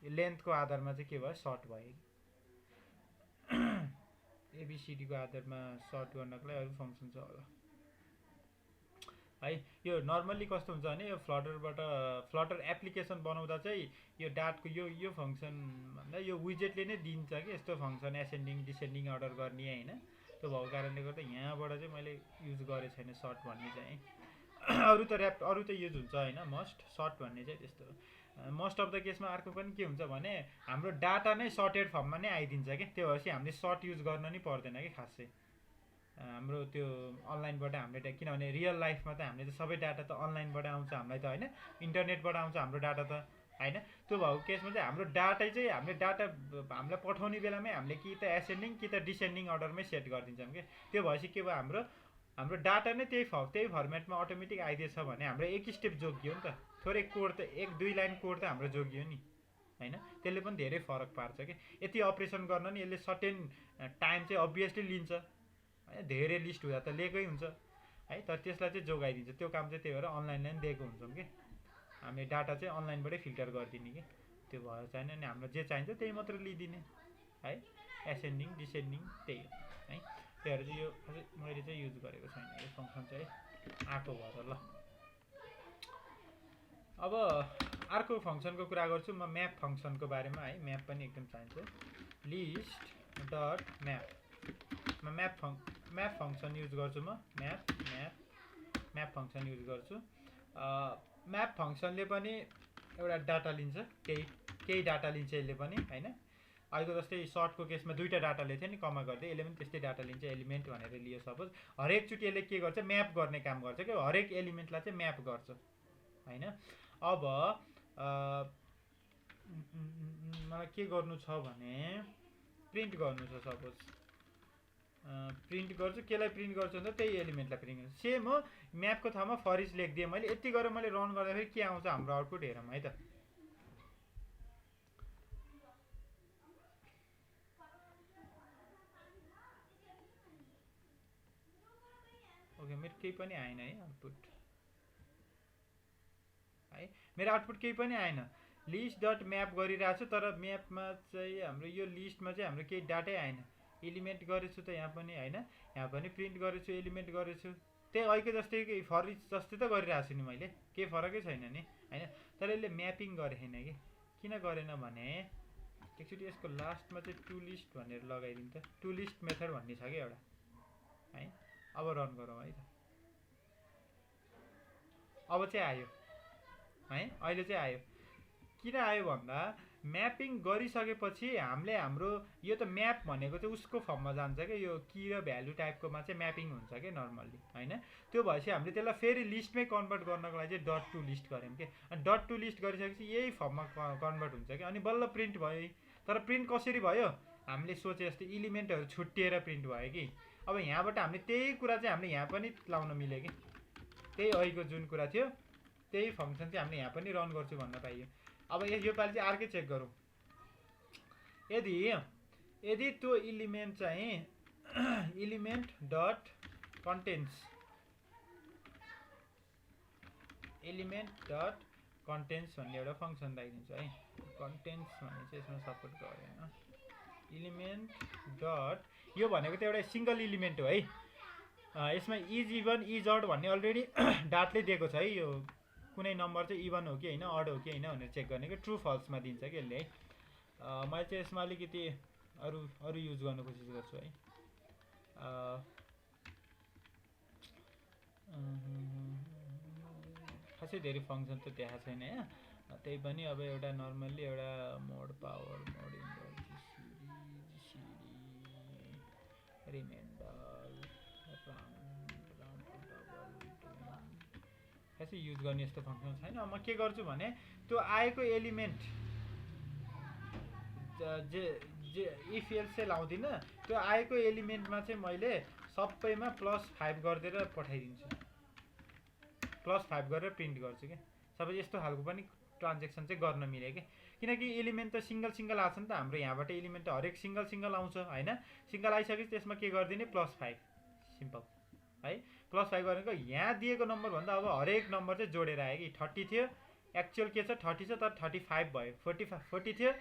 यो लेन्थको आधारमा चाहिँ के भयो, सर्ट भयो। एबिसिडीको आधारमा सर्ट गर्नको लागि अरू फङ्सन छ होला है। यो नर्मल्ली कस्तो हुन्छ भने, यो फ्लटर एप्लिकेसन बनाउँदा चाहिँ यो डाटको यो फङ्सन भन्दा यो विजेटले नै दिन्छ कि यस्तो फङ्सन एसेन्डिङ डिसेन्डिङ अर्डर गर्ने होइन। त्यो भएको कारणले गर्दा यहाँबाट चाहिँ मैले युज गरेको छैन सर्ट भन्ने चाहिँ। अरू त युज हुन्छ होइन, मस्ट सर्ट भन्ने चाहिँ त्यस्तो। मोस्ट अफ द केसमा अर्को पनि के हुन्छ भने, हाम्रो डाटा नै सर्टेड फर्ममा नै आइदिन्छ कि, त्यो भएपछि हामीले सर्ट युज गर्न नि पर्दैन कि खासै हाम्रो त्यो अनलाइनबाट हामीले किनभने रियल लाइफमा त हामीले त सबै डाटा त अनलाइनबाट आउँछ हामीलाई त होइन, इन्टरनेटबाट आउँछ हाम्रो डाटा त होइन। त्यो भएको केसमा चाहिँ हाम्रो डाटा चाहिँ हामीले डाटा हामीलाई पठाउने बेलामै हामीले कि त एसेन्डिङ कि त डिसेन्डिङ अर्डरमै सेट गरिदिन्छौँ कि। त्यो भएपछि के भयो, हाम्रो हाम्रो डाटा नै त्यही फर्मेटमा अटोमेटिक आइदिएछ भने हाम्रो एक स्टेप जोगियो नि त, थोरै कोड त 1-2 लाइन कोड त हाम्रो जोगियो नि होइन। त्यसले पनि धेरै फरक पार्छ कि। यति अपरेसन गर्न नि यसले सर्टेन टाइम चाहिँ अभियसली लिन्छ होइन, धेरै लिस्ट हुँदा त लिएकै हुन्छ है, तर त्यसलाई चाहिँ जोगाइदिन्छ। त्यो काम चाहिँ त्यही भएर अनलाइनलाई पनि दिएको हुन्छौँ कि, हामीले डाटा चाहिँ अनलाइनबाटै फिल्टर गरिदिने कि। त्यो भएर छैन नि, हाम्रो जे चाहिन्छ त्यही मात्र लिइदिने है, एसेन्डिङ डिसेन्डिङ त्यही हो है। त्यही भएर चाहिँ यो मैले चाहिँ युज गरेको छैन यो फङ्सन चाहिँ आएको भएर। ल अब अर्को फङ्सनको कुरा गर्छु म, म्याप फङ्सनको बारेमा है। म्याप पनि एकदम चाहिन्छ, लिस्ट डट म्यापमा म्याप फङ्सन युज गर्छु म। म्याप फङ्सन युज गर्छु। म्याप फङ्सनले पनि एउटा डाटा लिन्छ, केही डाटा लिन्छ यसले पनि होइन। अहिलेको जस्तै सर्टको केसमा 2टा डाटा लिएको थियो नि, कमा गर्दै, यसले पनि त्यस्तै डाटा लिन्छ, एलिमेन्ट भनेर लियो सपोज। हरेकचोटि यसले के गर्छ, म्याप गर्ने काम गर्छ क्या, हरेक एलिमेन्टलाई चाहिँ म्याप गर्छ होइन। अब मलाई के गर्नु छ भने प्रिन्ट गर्नु छ सपोज, प्रिन्ट गर्छु। केलाई प्रिन्ट गर्छु भन्दा त्यही एलिमेन्टलाई प्रिन्ट गर्छु। सेम हो, म्यापको ठाउँमा फर इच लेखिदिएँ मैले, यति गरेर मैले रन गर्दाखेरि के आउँछ हाम्रो आउटपुट हेरौँ है त। ओके, मेरो केही पनि आएन है आउटपुट है, मेरो आउटपुट केही पनि आएन। लिस्ट डट म्याप गरिरहेको छु, तर म्यापमा चाहिँ हाम्रो यो लिस्टमा चाहिँ हाम्रो केही डाटै आएन। एलिमेन्ट गरेछु त यहाँ पनि होइन, यहाँ पनि प्रिन्ट गरेछु, एलिमेन्ट गरेछु, त्यही अहिले जस्तै फर इच जस्तै त गरिरहेको छु नि मैले, केही फरकै छैन नि होइन। तर यसले म्यापिङ गरेन कि, किन गरेन भने एकचोटि यसको लास्टमा चाहिँ टु लिस्ट भनेर लगाइदिउँ त, टु लिस्ट मेथड भन्ने छ कि एउटा है। अब रन गरौँ है त, अब चाहिँ आयो है, अहिले चाहिँ आयो। किन आयो भन्दा म्यापिङ गरिसकेपछि हामीले हाम्रो यो त म्याप भनेको चाहिँ उसको फर्ममा जान्छ क्या, यो की र भ्यालु टाइपकोमा चाहिँ म्यापिङ हुन्छ क्या नर्मल्ली होइन। त्यो भएपछि हामीले त्यसलाई फेरि लिस्टमै कन्भर्ट गर्नको लागि चाहिँ डट टु लिस्ट गऱ्यौँ कि। अनि डट टु लिस्ट गरिसकेपछि यही फर्ममा कन्भर्ट हुन्छ कि, अनि बल्ल प्रिन्ट भयो। तर प्रिन्ट कसरी भयो, हामीले सोचे जस्तै इलिमेन्टहरू छुट्टिएर प्रिन्ट भयो कि। अब यहाँबाट हामीले त्यही कुरा चाहिँ हामीले यहाँ पनि लाउन मिल्यो कि, त्यही अहिलेको जुन कुरा थियो त्यही फङ्सन चाहिँ हामीले यहाँ पनि रन गर्छु भन्न पाइयो। अब योपालि चाहिँ अर्कै चेक गरौँ, यदि त्यो इलिमेन्ट चाहिँ इलिमेन्ट डट कन्टेन्ट्स भन्ने एउटा फङ्सन राखिदिन्छु है। कन्टेन्ट्स भन्ने चाहिँ यसमा सपोर्ट गरेन। इलिमेन्ट डट, यो भनेको त एउटा सिङ्गल इलिमेन्ट हो है, यसमा इज इभन इज अड भन्ने अलरेडी डाटले दिएको छ है। यो कुनै नम्बर चाहिँ इभन हो कि होइन, अड हो कि होइन भनेर चेक गर्ने कि, ट्रु फल्समा दिन्छ कि यसले है। मैले चाहिँ यसमा अलिकति अरू युज गर्न कोसिस गर्छु है। खासै धेरै फङ्सन त देखाएको छैन यहाँ, त्यही पनि अब एउटा नर्मल्ली एउटा मोड पावर मोड रिमाइन्डर खासै युज गर्ने यस्तो फङ्सन छैन। म के गर्छु भने त्यो आएको एलिमेन्ट जे इफ एल्स चाहिँ लाउँदिनँ, त्यो आएको एलिमेन्टमा चाहिँ मैले सबैमा +5 गरिदिएर पठाइदिन्छु, +5 गरेर प्रिन्ट गर्छु कि। सबै यस्तो खालको पनि ट्रान्जेक्सन चाहिँ गर्न मिल्यो कि, किनकि एलिमेन्ट त सिङ्गल आएको छ नि त हाम्रो, यहाँबाट एलिमेन्ट त हरेक सिङ्गल आउँछ होइन। सिङ्गल आइसकेपछि त्यसमा के गरिदिने, +5 सिम्पल है। +5 गरेको यहाँ दिएको नम्बरभन्दा अब हरेक नम्बर चाहिँ जोडेर आयो कि। 30 थियो, एक्चुअल के छ 30 छ, तर 35 भयो। 40 थियो,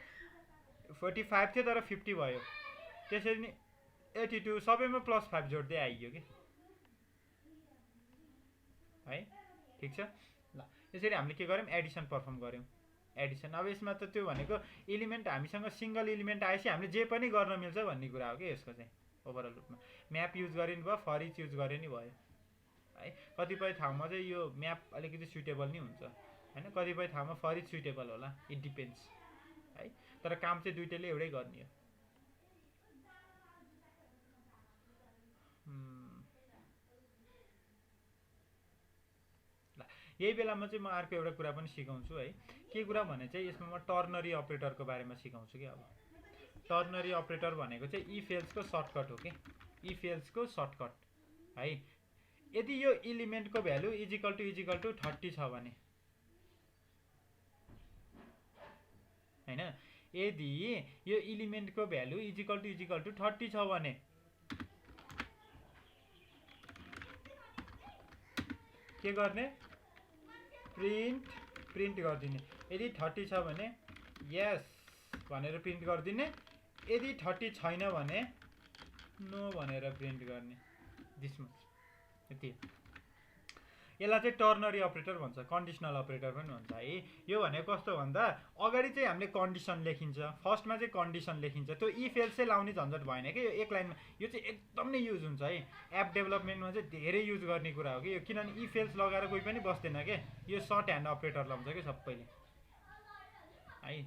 45 थियो तर 50 भयो। त्यसरी नै 82 सबैमा +5 जोड्दै आइयो कि है। ठिक छ ल, यसरी हामीले के गर्यौँ, एडिसन पर्फर्म गऱ्यौँ। एडिसन अब यसमा त त्यो भनेको एलिमेन्ट हामीसँग सिङ्गल एलिमेन्ट आएपछि हामीले जे पनि गर्न मिल्छ भन्ने कुरा हो कि यसको चाहिँ ओभरअल रूपमा। म्याप युज गरे नि भयो, फर इच युज गरे नि भयो है। कतिपय ठाउँमा चाहिँ यो म्याप अलिकति सुइटेबल नि हुन्छ होइन, कतिपय ठाउँमा फर इच सुइटेबल होला, इट डिपेन्ड्स है। तर काम चाहिँ दुइटैले एउटै गर्ने हो। यही बेलामा चाहिँ म अर्को एउटा कुरा पनि सिकाउँछु है। के कुरा भने चाहिँ यसमा म टर्नरी अपरेटरको बारेमा सिकाउँछु कि अब टर्नरी अपरेटर भनेको चाहिँ इफ एल्सको सर्टकट हो कि इफ एल्सको सर्टकट है। यदि यो इलिमेन्टको भ्यालु इजिकल टु 30 छ भने हैन, यदि यो इलिमेन्टको भ्यालु इजिकल टु 30 छ भने के गर्ने, प्रिन्ट गरिदिने। यदि 30 छ भने यस भनेर प्रिन्ट गरिदिने, यदि 30 छैन भने नो भनेर प्रिन्ट गर्ने। दिस मच यति। यसलाई चाहिँ टर्नरी अपरेटर भन्छ, कन्डिसनल अपरेटर पनि भन्छ है। यो भनेको कस्तो भन्दा अगाडि चाहिँ हामीले कन्डिसन लेखिन्छ, फर्स्टमा चाहिँ कन्डिसन लेखिन्छ, त्यो इफ एल्स चाहिँ लाउने झन्झट भएन कि यो एक लाइनमा। यो चाहिँ एकदम नै युज हुन्छ है, एप डेभलपमेन्टमा चाहिँ धेरै युज गर्ने कुरा हो कि यो, किनभने इफ एल्स लगाएर कोही पनि बस्दैन के, यो सर्ट ह्यान्ड अपरेटर लगाउँछ कि सबैले है।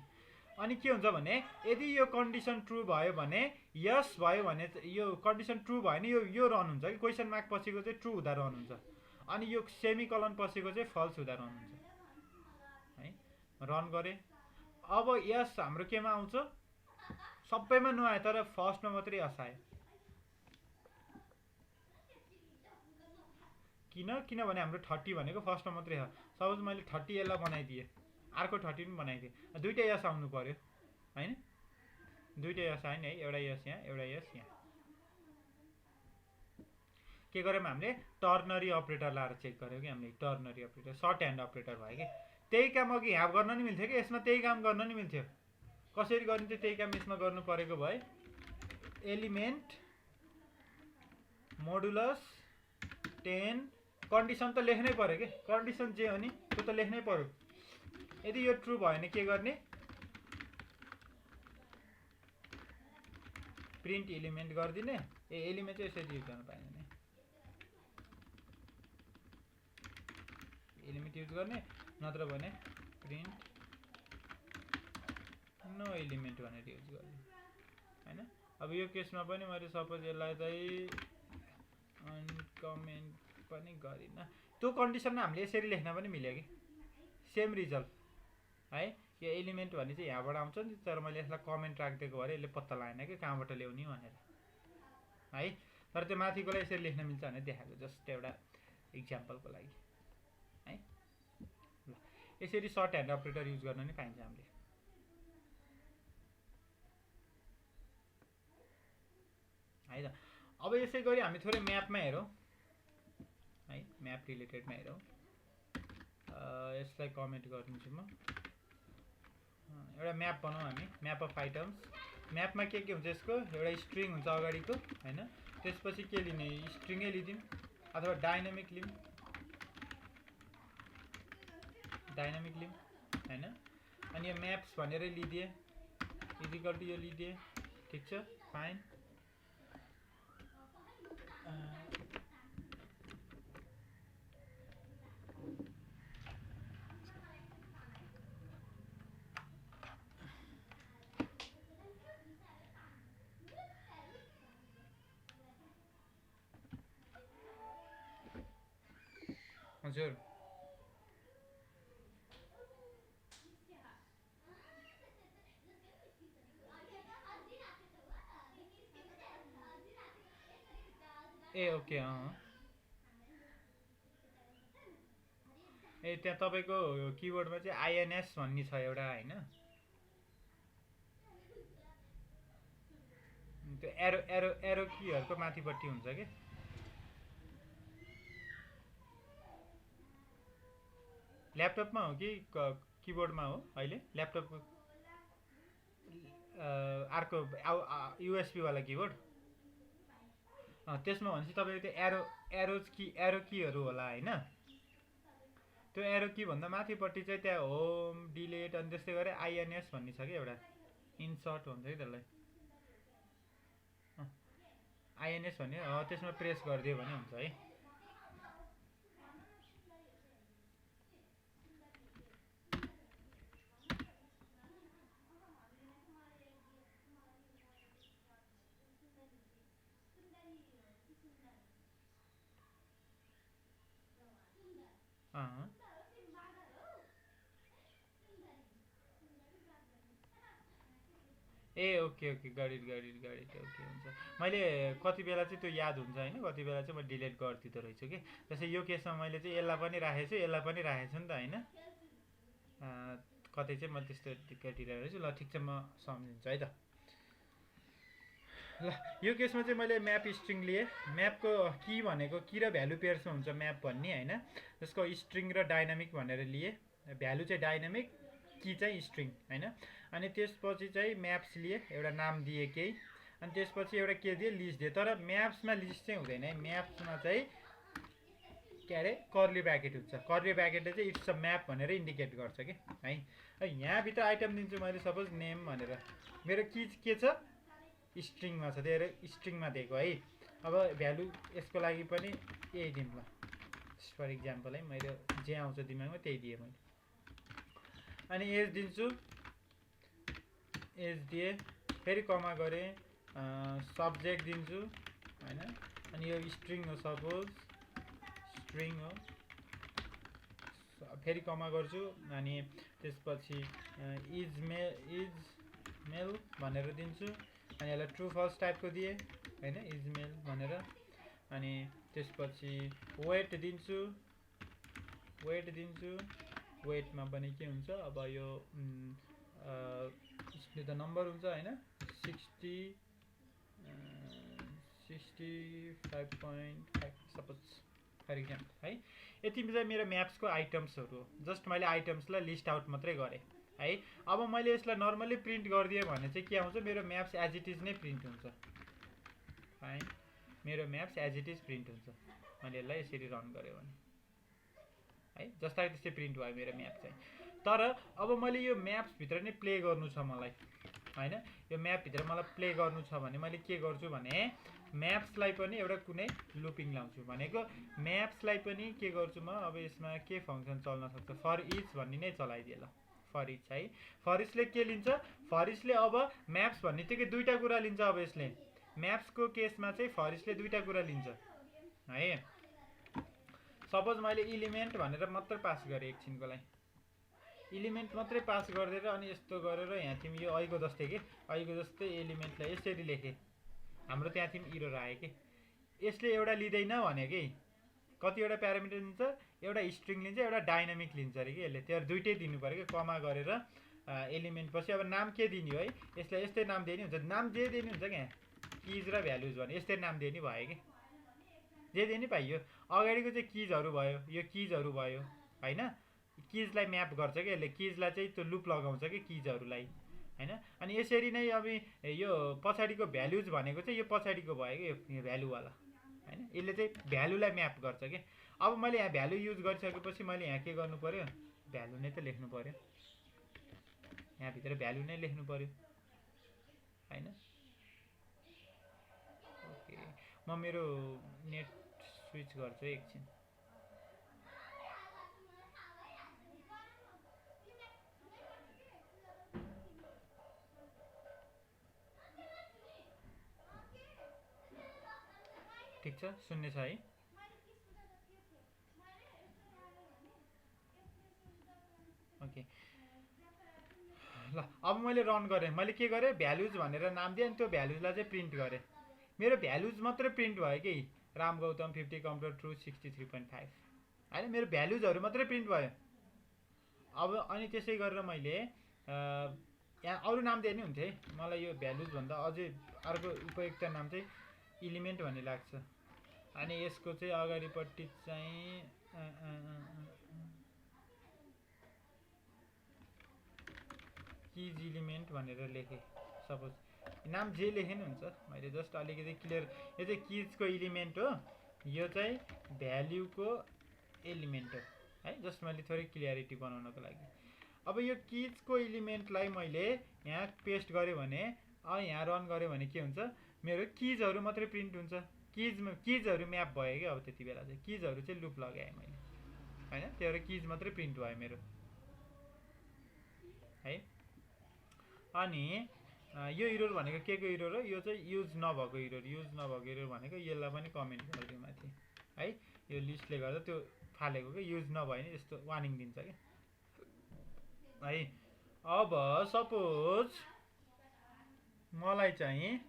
अनि के हुन्छ भने यदि यो कन्डिसन ट्रु भयो भने यस भयो भने यो कन्डिसन ट्रु भयो भने यो रन हुन्छ कि क्वेसन मार्क पछिको चाहिँ ट्रु हुँदा रन हुन्छ, अनि यो सेमिकलन पछिको चाहिँ फल्स हुँदा रन हुन्छ है। रन गरे अब यस हाम्रो केमा आउँछ, सबैमा नआयो तर फर्स्टमा मात्रै यस आयो। किनभने हाम्रो 30 भनेको फर्स्टमा मात्रै हो। सपोज मैले 30 यसलाई बनाइदिएँ, अर्को 30 पनि बनाइदिएँ, दुईटै यस आउनु पर्यो हैन, दुईटै यस आयो नि है, एउटा यस यहाँ एउटा यस यहाँ। के गर्यौँ हामीले टर्नरी अपरेटर लाएर चेक गर्यौँ कि हामीले ternary operator shorthand operator भयो कि। त्यही काम अघि यहाँ गर्न नि मिल्थ्यो कि यसमा त्यही काम गर्न नि मिल्थ्यो। कसरी गरिन्थ्यो त्यही काम यसमा गर्नु परेको भए एलिमेन्ट मोडुलस 10 कन्डिसन त लेख्नै पर्यो कि, कन्डिसन जे हो नि त्यो त लेख्नै पर्यो। यदि यो ट्रु भयो भने के गर्ने, प्रिन्ट एलिमेन्ट गरिदिने। एलिमेन्ट चाहिँ यसरी युज गर्न पाइँदैन, एलिमेन्ट युज गर्ने, नत्र भने प्रिन्ट नो एलिमेन्ट भनेर युज गर्ने हैन। अब यो केसमा पनि मैले सपोज यसलाई चाहिँ अनकमेन्ट पनि गरिनँ, त्यो कन्डिसनमा हामीले यसरी लेख्न पनि मिल्यो कि सेम रिजल्ट है। यो एलिमेन्ट भने चाहिँ यहाँबाट आउँछ नि, तर मैले यसलाई कमेन्ट राखिदिएको भएर यसले पत्ता लगाएन कि कहाँबाट ल्याउने भनेर है। तर त्यो माथिकोलाई यसरी लेख्न मिल्छ भनेर देखाएको, जस्ट एउटा इक्जाम्पलको लागि है। ल यसरी सर्ट ह्यान्ड अपरेटर युज गर्न नि पाइन्छ हामीले है त। अब यसै गरी हामी थोरै म्यापमा हेरौँ है, म्याप रिलेटेडमा हेरौँ। यसलाई कमेन्ट गरिदिन्छु म। एउटा म्याप बनाऊँ हामी, म्याप अफ आइटम्स। म्यापमा के हुन्छ यसको, एउटा स्ट्रिङ हुन्छ अगाडिको हैन, त्यसपछि के लिने, स्ट्रिङै लिदिउँ अथवा डाइनामिक लिउँ, डाइनामिक लिउँ हैन। अनि यो म्याप्स भनेर लिदिए इजिकल टु यो लिदिए, ठिक छ फाइन। हजुर ए ओके ए त्यहाँ तपाईँको किबोर्डमा चाहिँ आइएनएस भन्ने छ एउटा हैन, त्यो एरो एरो एरो कीहरूको माथिपट्टि हुन्छ कि। ल्यापटपमा हो कि किबोर्डमा हो अहिले, ल्यापटपको अर्को युएसबी वाला किबोर्ड त्यसमा भनेपछि तपाईँको त्यो एरो कीहरू होला हैन। त्यो एरो की भन्दा माथिपट्टि चाहिँ त्यहाँ होम डिलिट अनि त्यस्तै गरे आइएनएस भन्ने छ कि एउटा, इन्सर्ट भन्छ कि त्यसलाई आइएनएस भन्ने, त्यसमा प्रेस गरिदियो भने हुन्छ है। ए ओके ओके गडिट ओके हुन्छ। मैले कति बेला चाहिँ त्यो याद हुन्छ होइन, कति बेला चाहिँ म डिलिट गरिदिँदो रहेछु कि। जस्तै यो केसमा मैले चाहिँ यसलाई पनि राखेको छु, यसलाई पनि राखेको छु नि त होइन। कतै चाहिँ म त्यस्तो गरिरहेको रहेछु। ल ठिक छ, म सम्झिन्छु है त। ल यो केसमा चाहिँ मैले म्याप स्ट्रिङ लिएँ। म्यापको की भनेको की र भ्यालु पेयर्समा हुन्छ म्याप भन्ने होइन, जसको स्ट्रिङ र डाइनामिक भनेर लिएँ। भ्यालु चाहिँ डाइनामिक, की चाहिँ स्ट्रिङ होइन। अनि त्यसपछि चाहिँ म्याप्स लिए, एउटा नाम दिएँ केही, अनि त्यसपछि एउटा के दिएँ, लिस्ट दिएँ। तर म्याप्समा लिस्ट चाहिँ हुँदैन है, म्याप्समा चाहिँ के अरे कर्ली ब्राकेट हुन्छ। कर्ली ब्राकेटले चाहिँ इट्स अ म्याप भनेर इन्डिकेट गर्छ कि है। यहाँभित्र आइटम दिन्छु मैले, सपोज नेम भनेर। मेरो की के छ, स्ट्रिङमा छ, त्यही भएर स्ट्रिङमा दिएको है। अब भ्यालु यसको लागि पनि यही दिउँ ल, फर इक्जाम्पल है, मैले जे आउँछ दिमागमा त्यही दिएँ मैले। अनि एज दिन्छु, एज दिएँ, फेरि कमा गरेँ, सब्जेक्ट दिन्छु होइन। अनि यो स्ट्रिङ हो, सपोज स्ट्रिङ हो, फेरि कमा गर्छु। अनि त्यसपछि इज मेल भनेर दिन्छु। अनि यसलाई ट्रु फल्स टाइपको दिएँ होइन, इज मेल भनेर। अनि त्यसपछि वेट दिन्छु, वेटमा पनि के हुन्छ, अब यो त नम्बर हुन्छ होइन, 65.5 सपोज फर इक्जाम्पल है। यति चाहिँ मेरो म्याप्सको आइटम्सहरू हो। जस्ट मैले आइटम्सलाई लिस्ट आउट मात्रै गरेँ है। अब मैले यसलाई नर्मली प्रिन्ट गरिदिएँ भने चाहिँ के आउँछ, मेरो म्याप्स एज इट इज नै प्रिन्ट हुन्छ। फाइन, मेरो maps as it is print हुन्छ। मैले यसलाई यसरी रन गरेँ भने है, जस्ता त्यस्तै प्रिन्ट भयो मेरो म्याप चाहिँ। तर अब मैले यो म्याप्सभित्र नै प्ले गर्नु छ मलाई होइन, यो म्यापभित्र मलाई प्ले गर्नु छ भने मैले के गर्छु भने म्याप्सलाई पनि एउटा कुनै लुपिङ लाउँछु। भनेको म्याप्सलाई पनि के गर्छु म, अब यसमा के फङ्सन चल्न सक्छ, फर इच भन्ने नै चलाइदिएँ ल, फर इच है। फर इचले के लिन्छ, फर इचले अब म्याप्स भन्ने बित्तिकै दुईवटा कुरा लिन्छ। अब यसले म्याप्सको केसमा चाहिँ फर इचले दुईवटा कुरा लिन्छ है। सपोज मैले इलिमेन्ट भनेर मात्रै पास गरेँ एकछिनको लागि, इलिमेन्ट मात्रै पास गरिदिएर अनि यस्तो गरेर यहाँ थियौँ, यो ऐको जस्तै कि, ऐको जस्तै एलिमेन्टलाई यसरी लेखेँ। हाम्रो त्यहाँ थियौँ इरर आयो कि। यसले एउटा लिँदैन भने कि, कतिवटा प्यारामिटर लिन्छ, एउटा स्ट्रिङ लिन्छ, एउटा डाइनामिक लिन्छ अरे कि यसले। त्यो दुइटै दिनु पऱ्यो कि, कमा गरेर एलिमेन्ट पछि अब नाम के दिने है, यसलाई यस्तै नाम दिए नि हुन्छ। नाम जे दिए नि हुन्छ क्या, किज र भ्यालुज भने यस्तै नाम दिए नि भयो कि, जे दिए नि पाइयो। अगाडिको चाहिँ किजहरू भयो, यो किजहरू भयो होइन। किजलाई म्याप गर्छ कि यसले, किजलाई चाहिँ त्यो लुप लगाउँछ कि किजहरूलाई होइन। अनि यसरी नै अब यो पछाडिको भ्यालुज भनेको चाहिँ यो पछाडिको भयो कि, यो भ्यालुवाला होइन। यसले चाहिँ भ्यालुलाई म्याप गर्छ कि। अब मैले यहाँ भ्यालु युज गरिसकेपछि मैले यहाँ के गर्नु पऱ्यो, भ्यालु नै त लेख्नु पऱ्यो, यहाँभित्र भ्यालु नै लेख्नु पऱ्यो होइन। ओके, म मेरो नेट स्विच गर्छु एकछिन। ठिक छ, सुन्ने छ है। ओके ल, अब मैले रन गरेँ, मैले के गरेँ, भ्यालुज भनेर नाम दिएँ। अनि त्यो भ्यालुजलाई चाहिँ प्रिन्ट गरेँ। मेरो भ्यालुज मात्रै प्रिन्ट भयो कि, राम गौतम 50 कम्प्युटर ट्रु 63.5 होइन, मेरो भ्यालुजहरू मात्रै प्रिन्ट भयो। अब अनि त्यसै गरेर मैले यहाँ अरू नाम दिए नि हुन्थ्यो है। मलाई यो भ्यालुजभन्दा अझै अर्को उपयुक्त नाम चाहिँ इलिमेन्ट भन्ने लाग्छ। अनि यसको चाहिँ अगाडिपट्टि चाहिँ किज इलिमेन्ट भनेर लेखेँ। सपोज नाम जे लेखे नि हुन्छ, मैले जस्ट अलिकति क्लियर। यो चाहिँ किजको इलिमेन्ट हो, यो चाहिँ भ्याल्युको एलिमेन्ट हो है। जस्ट मैले थोरै क्लियरिटी बनाउनको लागि। अब यो किजको इलिमेन्टलाई मैले यहाँ पेस्ट गरेँ भने, यहाँ रन गरेँ भने के हुन्छ, मेरो किजहरू मात्रै प्रिन्ट हुन्छ। किजहरू म्याप भयो कि। अब त्यति बेला चाहिँ किजहरू चाहिँ लुप लगाएँ मैले होइन, त्यो भएर किज मात्रै प्रिन्ट भयो मेरो है। अनि यो इरर भनेको के को इरर हो, यो चाहिँ युज नभएको इरर। युज नभएको इरर भनेको यसलाई पनि कमेन्ट गरिदिउँ माथि है। यो लिस्टले गर्दा त्यो फालेको कि, युज नभए नि यस्तो वार्निङ दिन्छ कि है। अब सपोज मलाई चाहिँ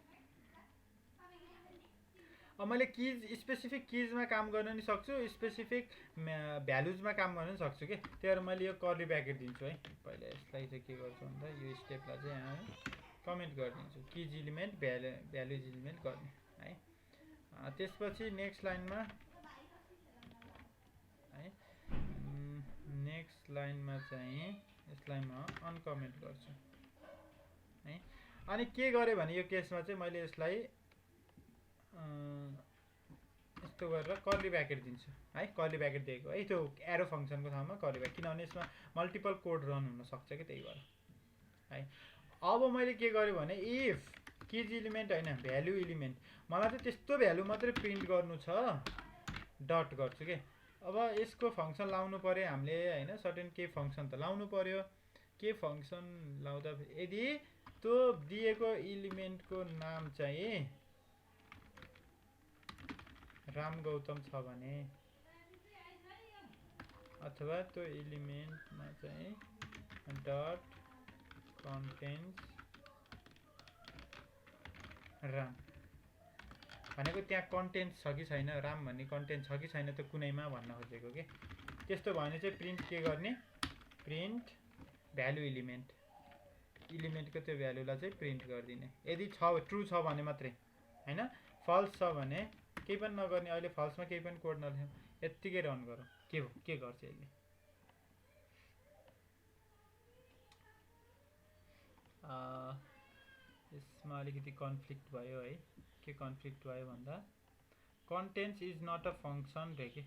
मैले किज स्पेसिफिक किजमा काम गर्न नि सक्छु, स्पेसिफिक भ्यालुजमा काम गर्न नि सक्छु कि। त्यही भएर मैले यो कर्ली ब्राकेट दिन्छु है। पहिला यसलाई चाहिँ के गर्छु भन्दा यो स्टेपलाई चाहिँ यहाँ कमेन्ट गरिदिन्छु, किज इलिमेन्ट भ्यालुज इलिमेन्ट गर्ने है। त्यसपछि नेक्स्ट लाइनमा है, नेक्स्ट लाइनमा चाहिँ यसलाई म अनकमेन्ट गर्छु है। अनि के गरेँ भने यो केसमा चाहिँ मैले यसलाई यस्तो गरेर कर्ली ब्राकेट दिन्छु है। कर्ली ब्राकेट दिएको है त्यो एरो फङ्सनको ठाउँमा कर्ली ब्राकेट, किनभने यसमा मल्टिपल कोड रन हुनसक्छ कि, त्यही भएर है। अब मैले के गरेँ भने इफ किज इलिमेन्ट होइन भ्यालु इलिमेन्ट, मलाई चाहिँ त्यस्तो भ्यालु मात्रै प्रिन्ट गर्नु छ डट गर्छु कि। अब यसको फङ्सन लाउनु पऱ्यो हामीले होइन, सर्टेन के फङ्सन त लाउनु पऱ्यो। के फङ्सन लाउँदा यदि त्यो दिएको इलिमेन्टको नाम चाहिँ राम गौतम छ भने, अथवा त्यो इलिमेन्टमा चाहिँ डट कन्टेन्ट्स राम भनेको त्यहाँ कन्टेन्ट छ कि छैन, राम भन्ने कन्टेन्ट छ कि छैन त कुनैमा भन्न खोजेको के। त्यस्तो भयो भने चाहिँ प्रिन्ट के गर्ने, प्रिन्ट भ्यालु इलिमेन्ट, इलिमेन्टको त्यो भ्यालुलाई चाहिँ प्रिन्ट गरिदिने। यदि छ ट्रु छ भने मात्रै होइन, फल्स छ भने केही पनि नगर्ने। अहिले फल्समा केही पनि कोड नलेखौँ, यत्तिकै रन गरौँ। के गर्छ यसले, यसमा अलिकति कन्फ्लिक्ट भयो है। के कन्फ्लिक्ट भयो भन्दा contents is not a function रे के।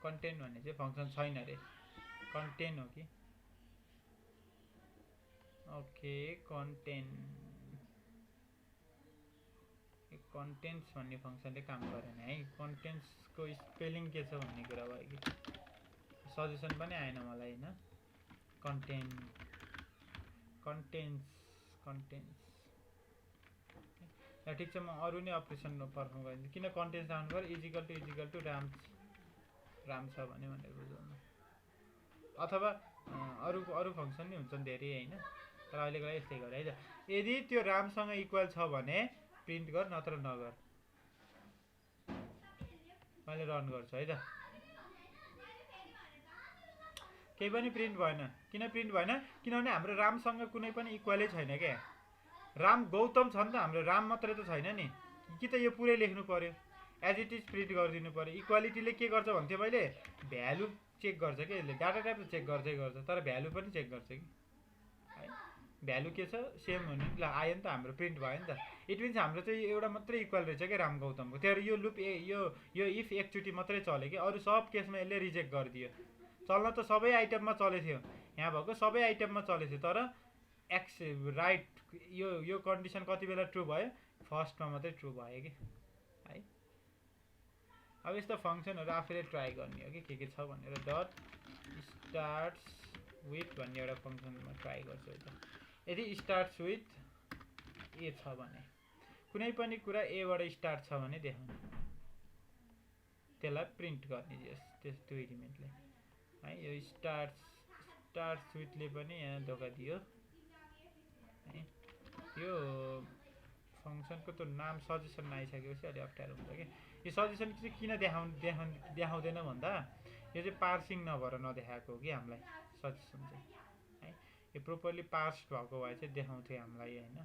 कन्टेन्ट भन्ने चाहिँ फङ्सन छैन रे, कन्टेन्ट हो कि। ओके कन्टेन्ट्स भन्ने फङ्सनले काम गरेन है। कन्टेन्ट्सको स्पेलिङ के छ भन्ने कुरा भयो कि, सजेसन पनि आएन मलाई होइन। कन्टेन्ट्स ठिक छ, म अरू नै अपरेसन पर्फर्म गरिदिन्छु। किन कन्टेन्ट्स राख्नु पऱ्यो, इजिकल टु राम छ भने भनेर बुझाउनु। अथवा अरू फङ्सन नि हुन्छन् धेरै होइन, तर अहिलेको लागि यस्तै गरेँ है त। यदि त्यो रामसँग इक्वल छ भने प्रिन्ट गर, नत्र नगर। मैले रन गर्छु है त, केही पनि प्रिन्ट भएन। किन प्रिन्ट भएन, किनभने हाम्रो रामसँग कुनै पनि इक्वलै छैन क्या। राम गौतम छ नि त, हाम्रो राम मात्रै त छैन नि, कि त यो पुरै लेख्नु पर्यो, एज इट इज प्रिन्ट गरिदिनु पर्यो। इक्वालिटीले के गर्छ भन्थ्यो मैले, भ्यालु चेक गर्छ कि यसले, डाटा टाइप त चेक गर्छै गर्छ, तर भ्यालु पनि चेक गर्छ कि है। भ्यालु के छ सेम हुने, ल आयो नि त, हाम्रो प्रिन्ट भयो नि त। इट मिन्स हाम्रो चाहिँ एउटा मात्रै इक्वल रहेछ कि राम गौतमको। त्यही भएर यो लुप यो इफ एकचोटि मात्रै चल्यो कि, अरू सब केसमा यसले रिजेक्ट गरिदियो। चल्न त सबै आइटममा चलेथ्यो, यहाँ भएको सबै आइटममा चलेथ्यो, तर एक्स राइट यो कन्डिसन कति बेला ट्रु भयो, फर्स्टमा मात्रै ट्रु भयो कि है। अब यस्तो फङ्सनहरू आफैले ट्राई गर्ने हो कि के छ भनेर। डट स्टार्ट्स विथ भन्ने एउटा फङ्सनमा ट्राई गर्छु है त। यदि स्टार्ट्स विथ ए छ भने, कुनै पनि कुरा एबाट स्टार्ट छ भने देखाउनु, त्यसलाई प्रिन्ट गर्ने त्यो इलिमेन्टले है। यो स्टार्ट्स विथले पनि यहाँ धोका दियो है। यो फङ्सनको त नाम सजेसन आइसकेपछि अलि अप्ठ्यारो हुन्छ कि। यो सजेसन चाहिँ किन देखाउँदैन भन्दा, यो चाहिँ पार्सिङ नभएर नदेखाएको हो कि हामीलाई सजेसन चाहिँ है। यो प्रोपरली पार्स भएको भए चाहिँ देखाउँथ्यो हामीलाई होइन।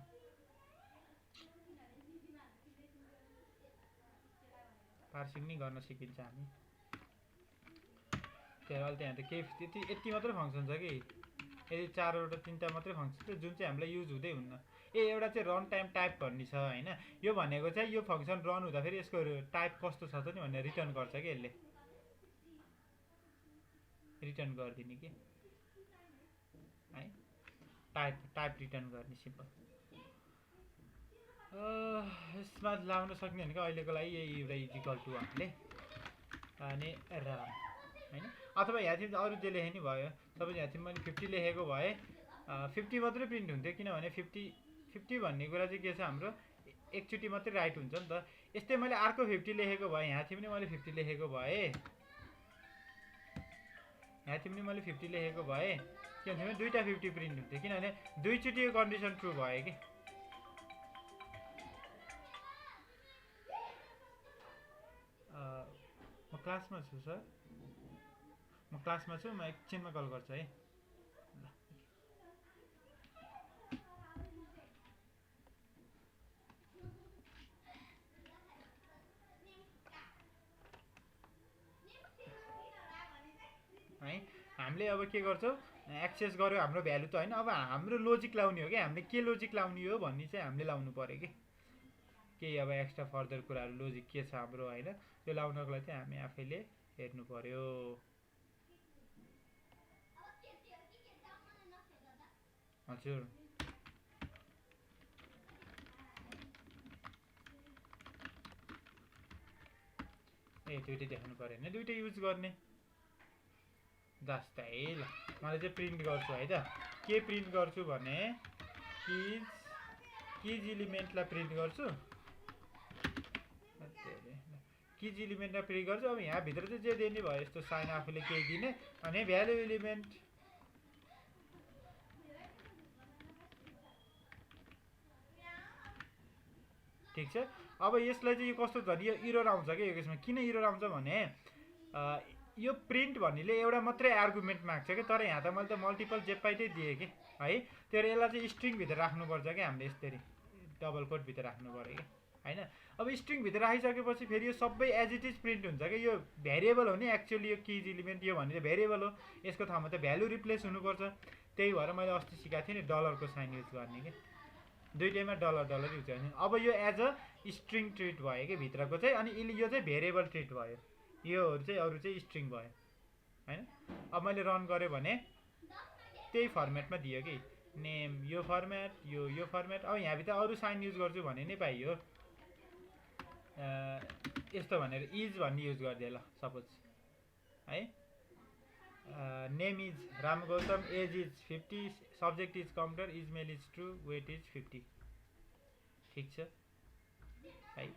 पार्सिङ नै गर्न सिकिन्छ हामी, त्यही अहिले त्यहाँ त केही यति मात्रै फङ्सन छ कि। यदि 4वटा 3टा मात्रै फङ्सन छ जुन चाहिँ हामीलाई युज हुँदै हुन्न। एउटा चाहिँ रन टाइम टाइप भन्ने छ होइन, यो भनेको चाहिँ यो फङ्सन रन हुँदाखेरि यसको टाइप कस्तो छ त नि भनेर रिटर्न गर्छ कि यसले, रिटर्न गरिदिने कि है। टाइप रिटर्न गर्ने सिम्पल। यसमा लाउन सक्ने भनेको अहिलेको लागि यही एउटा इजिकल टु हामीले अनि राम होइन। अथवा यहाँ चाहिँ अरू जे लेखे नि भयो। सपोज यहाँ चाहिँ मैले 50 लेखेको भए 50 मात्रै प्रिन्ट हुन्थ्यो, किनभने 50 भन्ने कुरा चाहिँ के छ, हाम्रो एकचोटि मात्रै राइट हुन्छ नि त। यस्तै मैले अर्को 50 लेखेको भए, यहाँ चाहिँ पनि मैले 50 लेखेको भए, यहाँ चाहिँ पनि मैले 50 लेखेको भए के हुन्थ्यो भने दुईवटा 50 प्रिन्ट हुन्थ्यो, किनभने दुईचोटि यो कन्डिसन ट्रु भयो कि क्लासमा छु सर, म क्लासमा छु, म एकछिनमा कल गर्छु है। है हामीले अब के गर्छौँ, एक्सेस गर्यो हाम्रो भ्यालु त होइन, अब हाम्रो लोजिक लाउने हो कि हामीले के लोजिक लाउने हो भन्ने चाहिँ हामीले लाउनु पऱ्यो कि केही अब एक्स्ट्रा फर्दर कुराहरू लोजिक के छ हाम्रो होइन, त्यो लाउनको लागि चाहिँ हामी आफैले हेर्नु पर्यो। हजुर दुइटै देखाउनु पऱ्यो होइन, दुइटै युज गर्ने जस्तै। ल मैले चाहिँ प्रिन्ट गर्छु है त, के प्रिन्ट गर्छु भने किज इलिमेन्टलाई प्रिन्ट गर्छु, किज इलिमेन्टलाई प्रिन्ट गर्छु। अब यहाँभित्र चाहिँ जे दिने भयो यस्तो साइन आफूले केही दिने, अनि भ्यालु इलिमेन्ट ठिक छ। अब यसलाई चाहिँ यो कस्तो छ, यो इरर आउँछ क्या यो केसमा। किन इरर आउँछ भने यो प्रिन्ट भन्नेले एउटा मात्रै आर्गुमेन्ट माग्छ कि, तर यहाँ त मैले त मल्टिपल जे पाइदै दिएँ कि है, तर यसलाई चाहिँ स्ट्रिङभित्र राख्नुपर्छ क्या हामीले, यसरी डबल कोटभित्र राख्नु पऱ्यो कि होइन। अब स्ट्रिङभित्र राखिसकेपछि फेरि यो सबै एज इट इज प्रिन्ट हुन्छ कि, यो भेरिएबल हो नि एक्चुअली, यो किज इलिमेन्ट यो भन्ने चाहिँ भेरिएबल हो, यसको ठाउँमा त भ्यालु रिप्लेस हुनुपर्छ। त्यही भएर मैले अस्ति सिकाएको थिएँ नि डलरको साइन युज गर्ने कि, दुइटैमा डलर डलर युज गर्ने। अब यो एज अ स्ट्रिङ ट्रिट भयो कि भित्रको चाहिँ, अनि यो चाहिँ भेरिएबल ट्रिट भयो, योहरू चाहिँ अरू चाहिँ स्ट्रिङ भयो होइन। अब मैले रन गरेँ भने त्यही फर्मेटमा दियो कि, नेम यो फर्मेट, यो फर्मेट। अब यहाँभित्र अरू साइन युज गर्छु भने नै पाइयो, यस्तो भनेर इज भन्ने युज गरिदिएँ ल सपोज है। Name is Ram Gautam, age is 50, subject is computer, is male is true, weight is 50। ठिक छ है।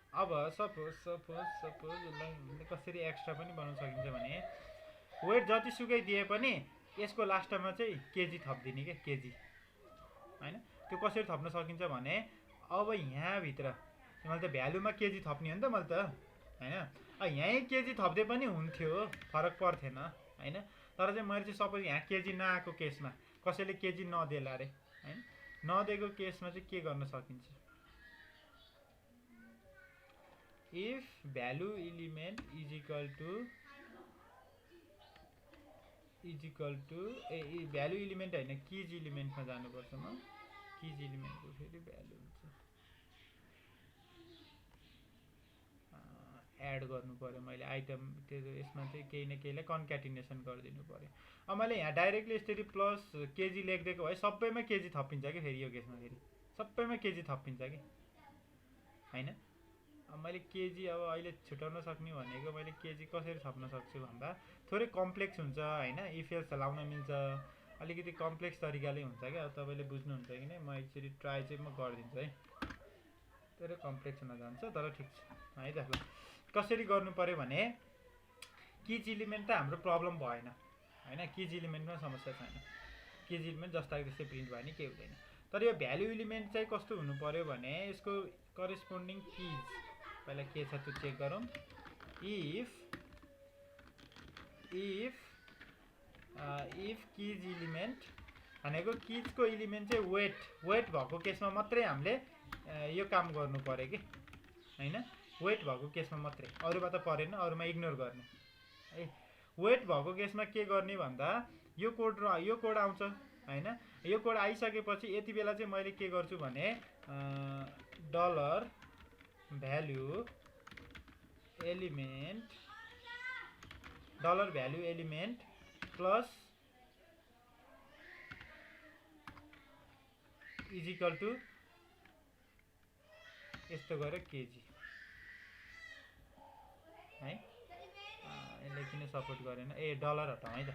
अब सपोज यसलाई कसरी एक्स्ट्रा पनि बनाउन सकिन्छ भने, वेट जतिसुकै दिए पनि यसको लास्टमा चाहिँ केजी थपिदिने क्या, केजी होइन। त्यो कसरी थप्न सकिन्छ भने, अब यहाँभित्र मैले त भ्यालुमा केजी थप्ने हो नि त मैले त होइन, यहीँ केजी थप्दै पनि हुन्थ्यो, फरक पर्थेन होइन। तर चाहिँ मैले चाहिँ सपोज यहाँ केजी नआएको केसमा, कसैले केजी नदेला अरे होइन, नदिएको केसमा चाहिँ के गर्न सकिन्छ, if value element is equal to value element होइन किज इलिमेन्टमा जानुपर्छ। म किज इलिमेन्टको फेरि भ्यालु हुन्छ एड गर्नु पऱ्यो मैले आइटम, त्यो यसमा चाहिँ केही न केहीलाई कन्क्याटिनेसन गरिदिनु पऱ्यो। अब मैले यहाँ डाइरेक्टली यसरी प्लस केजी लेखिदिएको भए सबैमा केजी थपिन्छ कि, फेरि यो केसमा फेरि सबैमा केजी थपिन्छ कि होइन। अब मैले केजी अब अहिले छुटाउन सक्ने भनेको, मैले केजी कसरी थप्न सक्छु भन्दा थोरै कम्प्लेक्स हुन्छ होइन, इफेल्स लाउन मिल्छ, अलिकति कम्प्लेक्स तरिकाले हुन्छ क्या। अब तपाईँले बुझ्नुहुन्छ कि नै, म एकचोटि ट्राई चाहिँ म गरिदिन्छु है, थोरै कम्प्लेक्स हुन जान्छ तर ठिक छ है त। ल कसरी गर्नु पऱ्यो भने, किज इलिमेन्ट त हाम्रो प्रब्लम भएन होइन, किज इलिमेन्टमा समस्या छैन, किज इलिमेन्ट जस्ताको त्यस्तै प्रिन्ट भयो भने केही हुँदैन। तर यो भ्यालु इलिमेन्ट चाहिँ कस्तो हुनु पऱ्यो भने, यसको करेस्पोन्डिङ किज पहिला के छ त्यो चेक गरौँ। इफ किज इलिमेन्ट भनेको किजको इलिमेन्ट चाहिँ वेट भएको केसमा मात्रै हामीले यो काम गर्नु पऱ्यो कि होइन, वेट भएको केसमा मात्रै, अरूमा त परेन, अरूमा इग्नोर गर्ने है। वेट भएको केसमा के गर्ने भन्दा यो कोड र यो कोड आउँछ होइन, यो कोड आइसकेपछि यति बेला चाहिँ मैले के गर्छु भने dollar value element plus is equal to यस्तो गरेर केजी है। यसले किन सपोर्ट गरेन, डलर हटाउँ है त,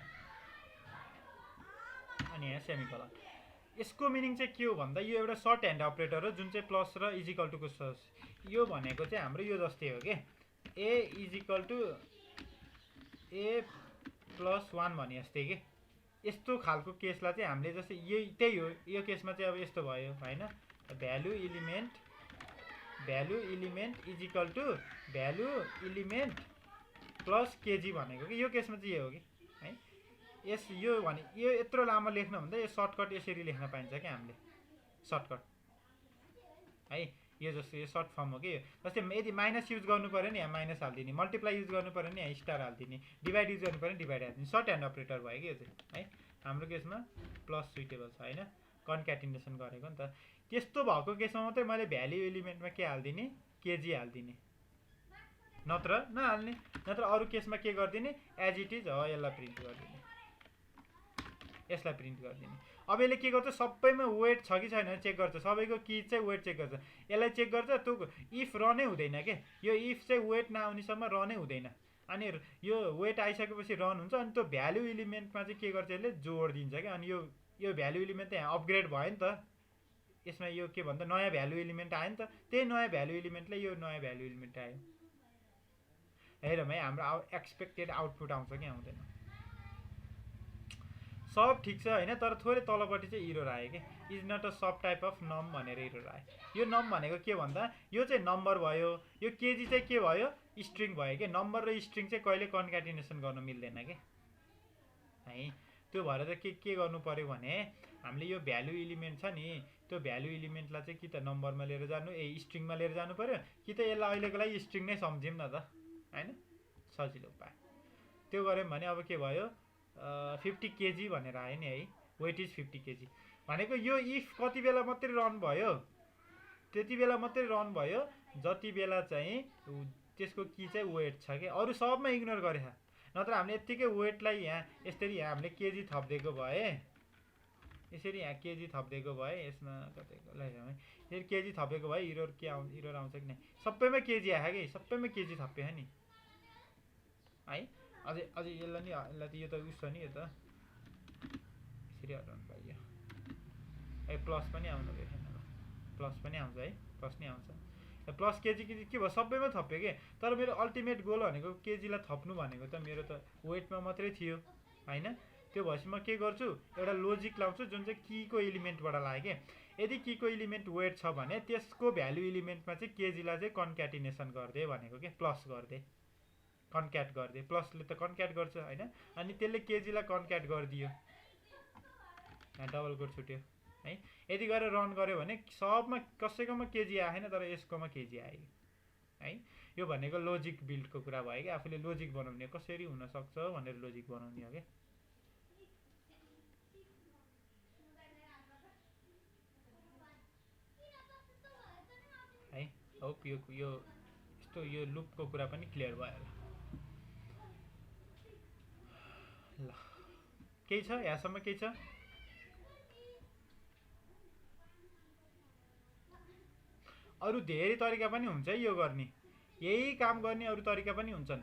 अनि यहाँ सेमिकोलन। यसको मिनिङ चाहिँ के हो भन्दा, यो एउटा सर्ट ह्यान्ड अपरेटर हो जुन चाहिँ प्लस र इज इक्वल टुको यो भनेको चाहिँ हाम्रो यो जस्तै हो कि, A is equal to A plus 1 भने जस्तै कि। यस्तो खालको केसलाई चाहिँ हामीले जस्तै त्यही हो, यो केसमा चाहिँ अब यस्तो भयो होइन, value element is equal to value element plus KG भनेको कि यो केसमा चाहिँ यो हो कि है। यो भने यो यत्रो लामो लेख्नुभन्दा यो सर्टकट यसरी लेख्न पाइन्छ क्या हामीले, सर्टकट है। यो जस्तो यो सर्ट फर्म हो कि। जस्तै यदि माइनस युज गर्नु पऱ्यो नि यहाँ माइनस हालिदिने, मल्टिप्लाई युज गर्नु पऱ्यो नि यहाँ स्टार हालिदिने, डिभाइड युज गर्नु पऱ्यो नि डिभाइड हालिदिने, सर्ट ह्यान्ड अपरेटर भयो कि यो चाहिँ है। हाम्रो केसमा प्लस सुइटेबल छ होइन, कन्क्याटिनेसन गरेको नि त। त्यस्तो भएको केसमा मात्रै मैले भ्याल्यु एलिमेन्टमा के हालिदिने, केजी हालिदिने, नत्र नहाल्ने। नत्र अरू केसमा के गरिदिने, एज इट इज हो यसलाई प्रिन्ट गरिदिने, यसलाई प्रिन्ट गरिदिने। अब यसले के गर्छ, सबैमा वेट छ कि छैन चेक गर्छ, सबैको की चाहिँ वेट चेक गर्छ, यसलाई चेक गर्छ। त्यो इफ रनै हुँदैन के, यो इफ चाहिँ वेट नआउनेसम्म रनै हुँदैन। अनि यो वेट आइसकेपछि रन हुन्छ। अनि त्यो भ्याल्यु एलिमेन्टमा चाहिँ के गर्छ यसले, जोड दिन्छ क्या। अनि यो भ्याल्यु एलिमेन्ट त यहाँ अपग्रेड भयो नि त, यसमा यो के भन्छ नयाँ भ्याल्यु एलिमेन्ट आयो नि त, त्यही नयाँ भ्याल्यु एलिमेन्टले यो नयाँ भ्याल्यु एलिमेन्ट आयो। हेरौँ है हाम्रो एक्सपेक्टेड आउटपुट आउँछ कि आउँदैन। सब ठिक छ होइन, तर थोरै तलपट्टि चाहिँ इरर आयो कि, is not a subtype of num भनेर इरर आयो। यो नम भनेको के भन्दा यो चाहिँ नम्बर भयो, यो केजी चाहिँ के भयो, स्ट्रिङ भयो कि। नम्बर र स्ट्रिङ चाहिँ कहिले कन्क्याटिनेसन गर्न मिल्दैन कि है। त्यो भएर चाहिँ के गर्नु पर्यो भने हामीले यो भ्याल्यु एलिमेन्ट छ नि, त्यो भ्याल्यु एलिमेन्टलाई चाहिँ कि त नम्बरमा लिएर जानु, स्ट्रिङमा लिएर जानु पर्यो, कि त यसलाई अहिलेको लागि स्ट्रिङ नै सम्झौँ न त होइन, सजिलो उपाय। त्यो गऱ्यौँ भने अब के भयो, 50 केजी भनेर आयो नि है, वेट इज 50 केजी भनेको। यो इफ कति बेला मात्रै रन भयो, त्यति बेला मात्रै रन भयो जति बेला चाहिँ त्यसको की चाहिँ वेट छ कि, अरू सबमा इग्नोर गरेछ। नत्र हामीले यत्तिकै वेटलाई यहाँ यसरी यहाँ हामीले केजी थपिदिएको भए, यसरी यहाँ केजी थपिदिएको भए, यसमा कतैलाई यसरी केजी थपेको भए इरर के इरर आउँछ कि नै, सबैमा केजी आयो कि, सबैमा केजी थप्यो नि है। अझै यसलाई नि, यसलाई त यो त उस छ नि, यो त यसरी हटाउनु पाइयो है। प्लस पनि आउनु रहेछ, प्लस पनि आउँछ है, प्लस नै आउँछ। प्लस केजी के भयो, सबैमा थप्यो कि। तर मेरो अल्टिमेट गोल भनेको केजीलाई थप्नु भनेको त मेरो त वेटमा मात्रै थियो होइन। त्यो भएपछि म के गर्छु, एउटा लोजिक लाउँछु जुन चाहिँ कीको एलिमेन्टबाट लाग्यो कि। यदि कीको एलिमेन्ट वेट छ भने त्यसको भ्याल्यु एलिमेन्टमा चाहिँ केजीलाई चाहिँ कन्क्याटिनेसन गरिदिए भनेको के, प्लस गरिदिए, कन्क्याट गरिदिए। प्लसले त कन्क्याट गर्छ होइन, अनि त्यसले केजीलाई कन्क्याट गरिदियो, यहाँ डबल कोट छुट्यो है। यदि गरेर रन गऱ्यो भने सबमा कसैकोमा केजी आएन, तर यसकोमा केजी आयो है। यो भनेको लोजिक बिल्डको कुरा भयो कि, आफूले लोजिक बनाउने कसरी हुनसक्छ भनेर लोजिक बनाउने हो क्या है। होप यो यस्तो यो लुपको कुरा पनि क्लियर भयो होला। ल केही छ यहाँसम्म, केही छ? अरू धेरै तरिका पनि हुन्छ है यो गर्ने, यही काम गर्ने अरू तरिका पनि हुन्छन्।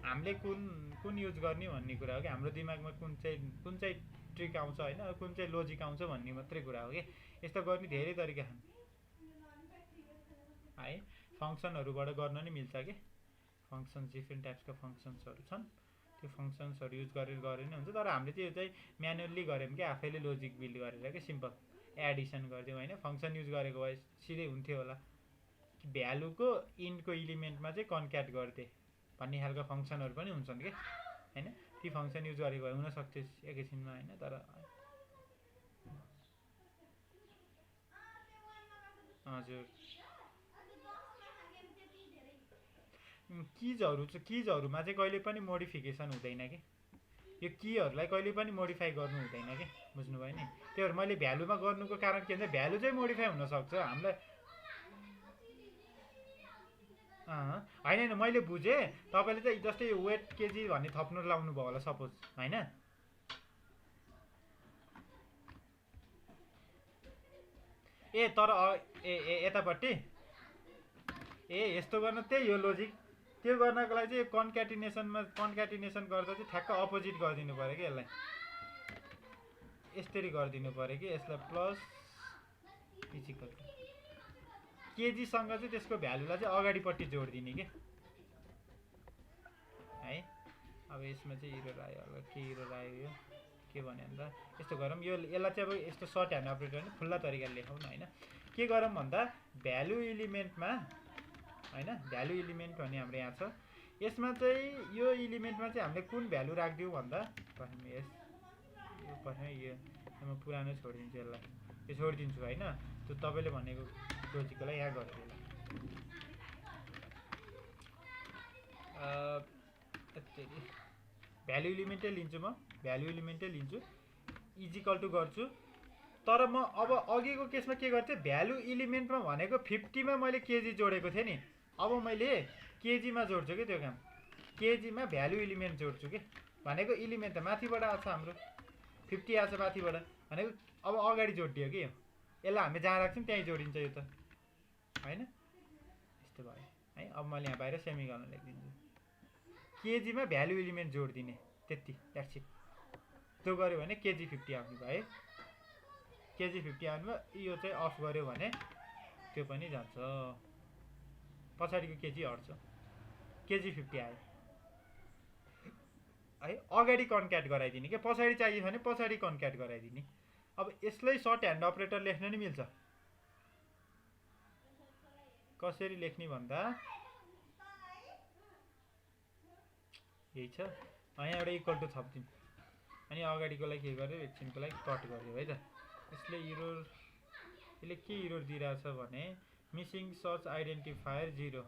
हामीले कुन युज गर्ने भन्ने कुरा हो कि, हाम्रो दिमागमा कुन चाहिँ ट्रिक आउँछ होइन, कुन चाहिँ लोजिक आउँछ भन्ने मात्रै कुरा हो कि। यस्तो गर्ने धेरै तरिका छन् है। फङ्सनहरूबाट गर्न नि मिल्छ कि, फङ्सन्स डिफ्रेन्ट टाइप्सका फङ्सन्सहरू छन्, त्यो फङ्सन्सहरू युज गरेर गरे नै हुन्छ। तर हामीले त्यो चाहिँ म्यानुअल्ली गऱ्यौँ कि, आफैले लोजिक बिल्ड गरेर कि, सिम्पल एडिसन गरिदिउँ होइन। फङ्सन युज गरेको भए सिधै हुन्थ्यो होला, भ्यालुको इनको इलिमेन्टमा चाहिँ कन्क्याट गरिदिए भन्ने खालको फङ्सनहरू पनि हुन्छन् कि होइन। ती फङ्सन युज गरेको भए हुनसक्थ्यो एकैछिनमा होइन। तर हजुर किजहरूमा चाहिँ कहिले पनि मोडिफिकेसन हुँदैन कि, यो कीहरूलाई कहिले पनि मोडिफाई गर्नु हुँदैन कि, बुझ्नुभयो नि। त्यही भएर मैले भ्यालुमा गर्नुको कारण के भन्छ, भ्यालु चाहिँ मोडिफाई हुनसक्छ हामीलाई होइन। मैले बुझेँ, तपाईँले चाहिँ जस्तै वेट केजी भन्ने थप्नु लाउनु भयो होला सपोज होइन। तर यतापट्टि यस्तो गर्न त्यही हो लोजिक। त्यो गर्नको लागि चाहिँ कन्क्याटिनेसन गर्दा चाहिँ ठ्याक्क अपोजिट गरिदिनु पऱ्यो कि, यसलाई यसरी गरिदिनु पऱ्यो कि, यसलाई प्लस इक्वल टु केजीसँग चाहिँ त्यसको भ्यालुलाई चाहिँ अगाडिपट्टि जोडिदिने कि है। अब यसमा चाहिँ इरर आयो होला, के इरर आयो यो के भन्यो भन्दा, यस्तो गरौँ यसलाई चाहिँ अब यस्तो सर्ट ह्यान्ड अपरेटर नि खुल्ला तरिकाले लेखौँ न होइन। के गरौँ भन्दा भ्यालु एलिमेन्टमा होइन, भ्यालु एलिमेन्ट भन्ने हाम्रो यहाँ छ, यसमा चाहिँ यो इलिमेन्टमा चाहिँ हामीले कुन भ्यालु राखिदिउँ भन्दा प्रथम यस यो प्रथम यो म पुरानो छोडिदिन्छु यसलाई यो छोडिदिन्छु होइन त्यो तपाईँले भनेको लोजिकलाई यहाँ गर्छु भ्यालु इलिमेन्टै लिन्छु म भ्यालु इलिमेन्टै लिन्छु इजिकल टु गर्छु तर म अब अघिको केसमा के गर्थेँ भ्यालु इलिमेन्टमा भनेको 50 मा मैले केजी जोडेको थिएँ नि अब मैले केजीमा जोड्छु कि त्यो काम केजीमा भ्यालु इलिमेन्ट जोड्छु कि भनेको इलिमेन्ट त माथिबाट आएको हाम्रो 50 आएको माथिबाट भनेको अब अगाडि जोडियो कि यसलाई हामी जहाँ राख्छौँ त्यहीँ जोडिन्छ यो त होइन यस्तो भयो है अब मैले यहाँ बाहिर सेमिकलन लेखिदिन्छु केजीमा भ्यालु इलिमेन्ट जोडिदिने त्यति द्याट्स इट त्यो गऱ्यो भने केजी 50 आउने भयो केजी 50 आउनु यो चाहिँ अफ गऱ्यो भने त्यो पनि जान्छ पछाडिको केजी हट्छ केजी 50 आयो है अगाडि कन्क्याट गराइदिने कि पछाडि चाहियो भने पछाडि कन्क्याट गराइदिने अब यसलाई सर्ट ह्यान्ड अपरेटर लेख्न नि मिल्छ कसरी लेख्ने भन्दा यही छ यहाँ एउटा इक्वल टु थप्दिउँ अनि अगाडिकोलाई के गर्यो एकछिनको लागि कट गर्यो है त यसले इरोर यसले के इरोर दिइरहेछ भने मिसिङ सर्च आइडेन्टिफायर 0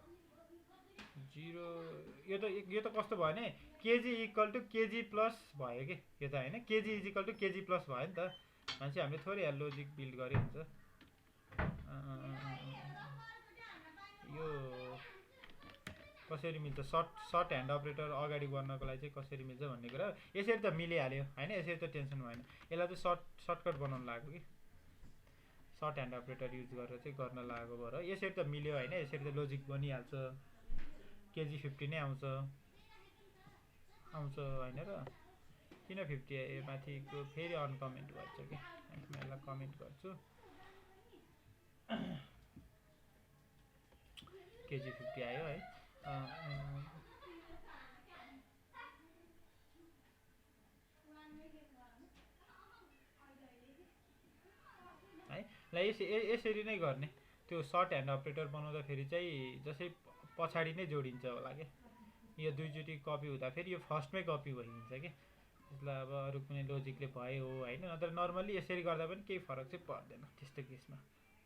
यो त कस्तो भयो भने KG equal to KG plus भयो कि यो त होइन KG is equal to KG plus भयो नि त मान्छे हामीले थोरै यहाँ लोजिक बिल्ड गरे हुन्छ यो कसरी मिल्छ सर्ट ह्यान्ड अपरेटर अगाडि गर्नको लागि चाहिँ कसरी मिल्छ भन्ने कुरा यसरी त मिलिहाल्यो होइन यसरी त टेन्सन भएन यसलाई चाहिँ सर्टकट बनाउनु लागेको कि सर्ट ह्यान्ड अपरेटर युज गरेर चाहिँ गर्न लागेको भएर यसरी त मिल्यो होइन यसरी त लोजिक बनिहाल्छ केजी 50 नै आउँछ होइन र किन 50 आयो माथिको फेरि अनकमेन्ट भन्छ कि म यसलाई कमेन्ट गर्छु केजी 50 आयो है ल यसरी नै गर्ने त्यो सर्ट ह्यान्ड अपरेटर बनाउँदाखेरि चाहिँ जसै पछाडि नै जोडिन्छ होला कि यो दुईचोटि कपी हुँदाखेरि यो फर्स्टमै कपी भइदिन्छ कि त्यसलाई अब अरू कुनै लोजिकले भयो होइन नत्र नर्मल्ली यसरी गर्दा पनि केही फरक चाहिँ पर्दैन त्यस्तो केसमा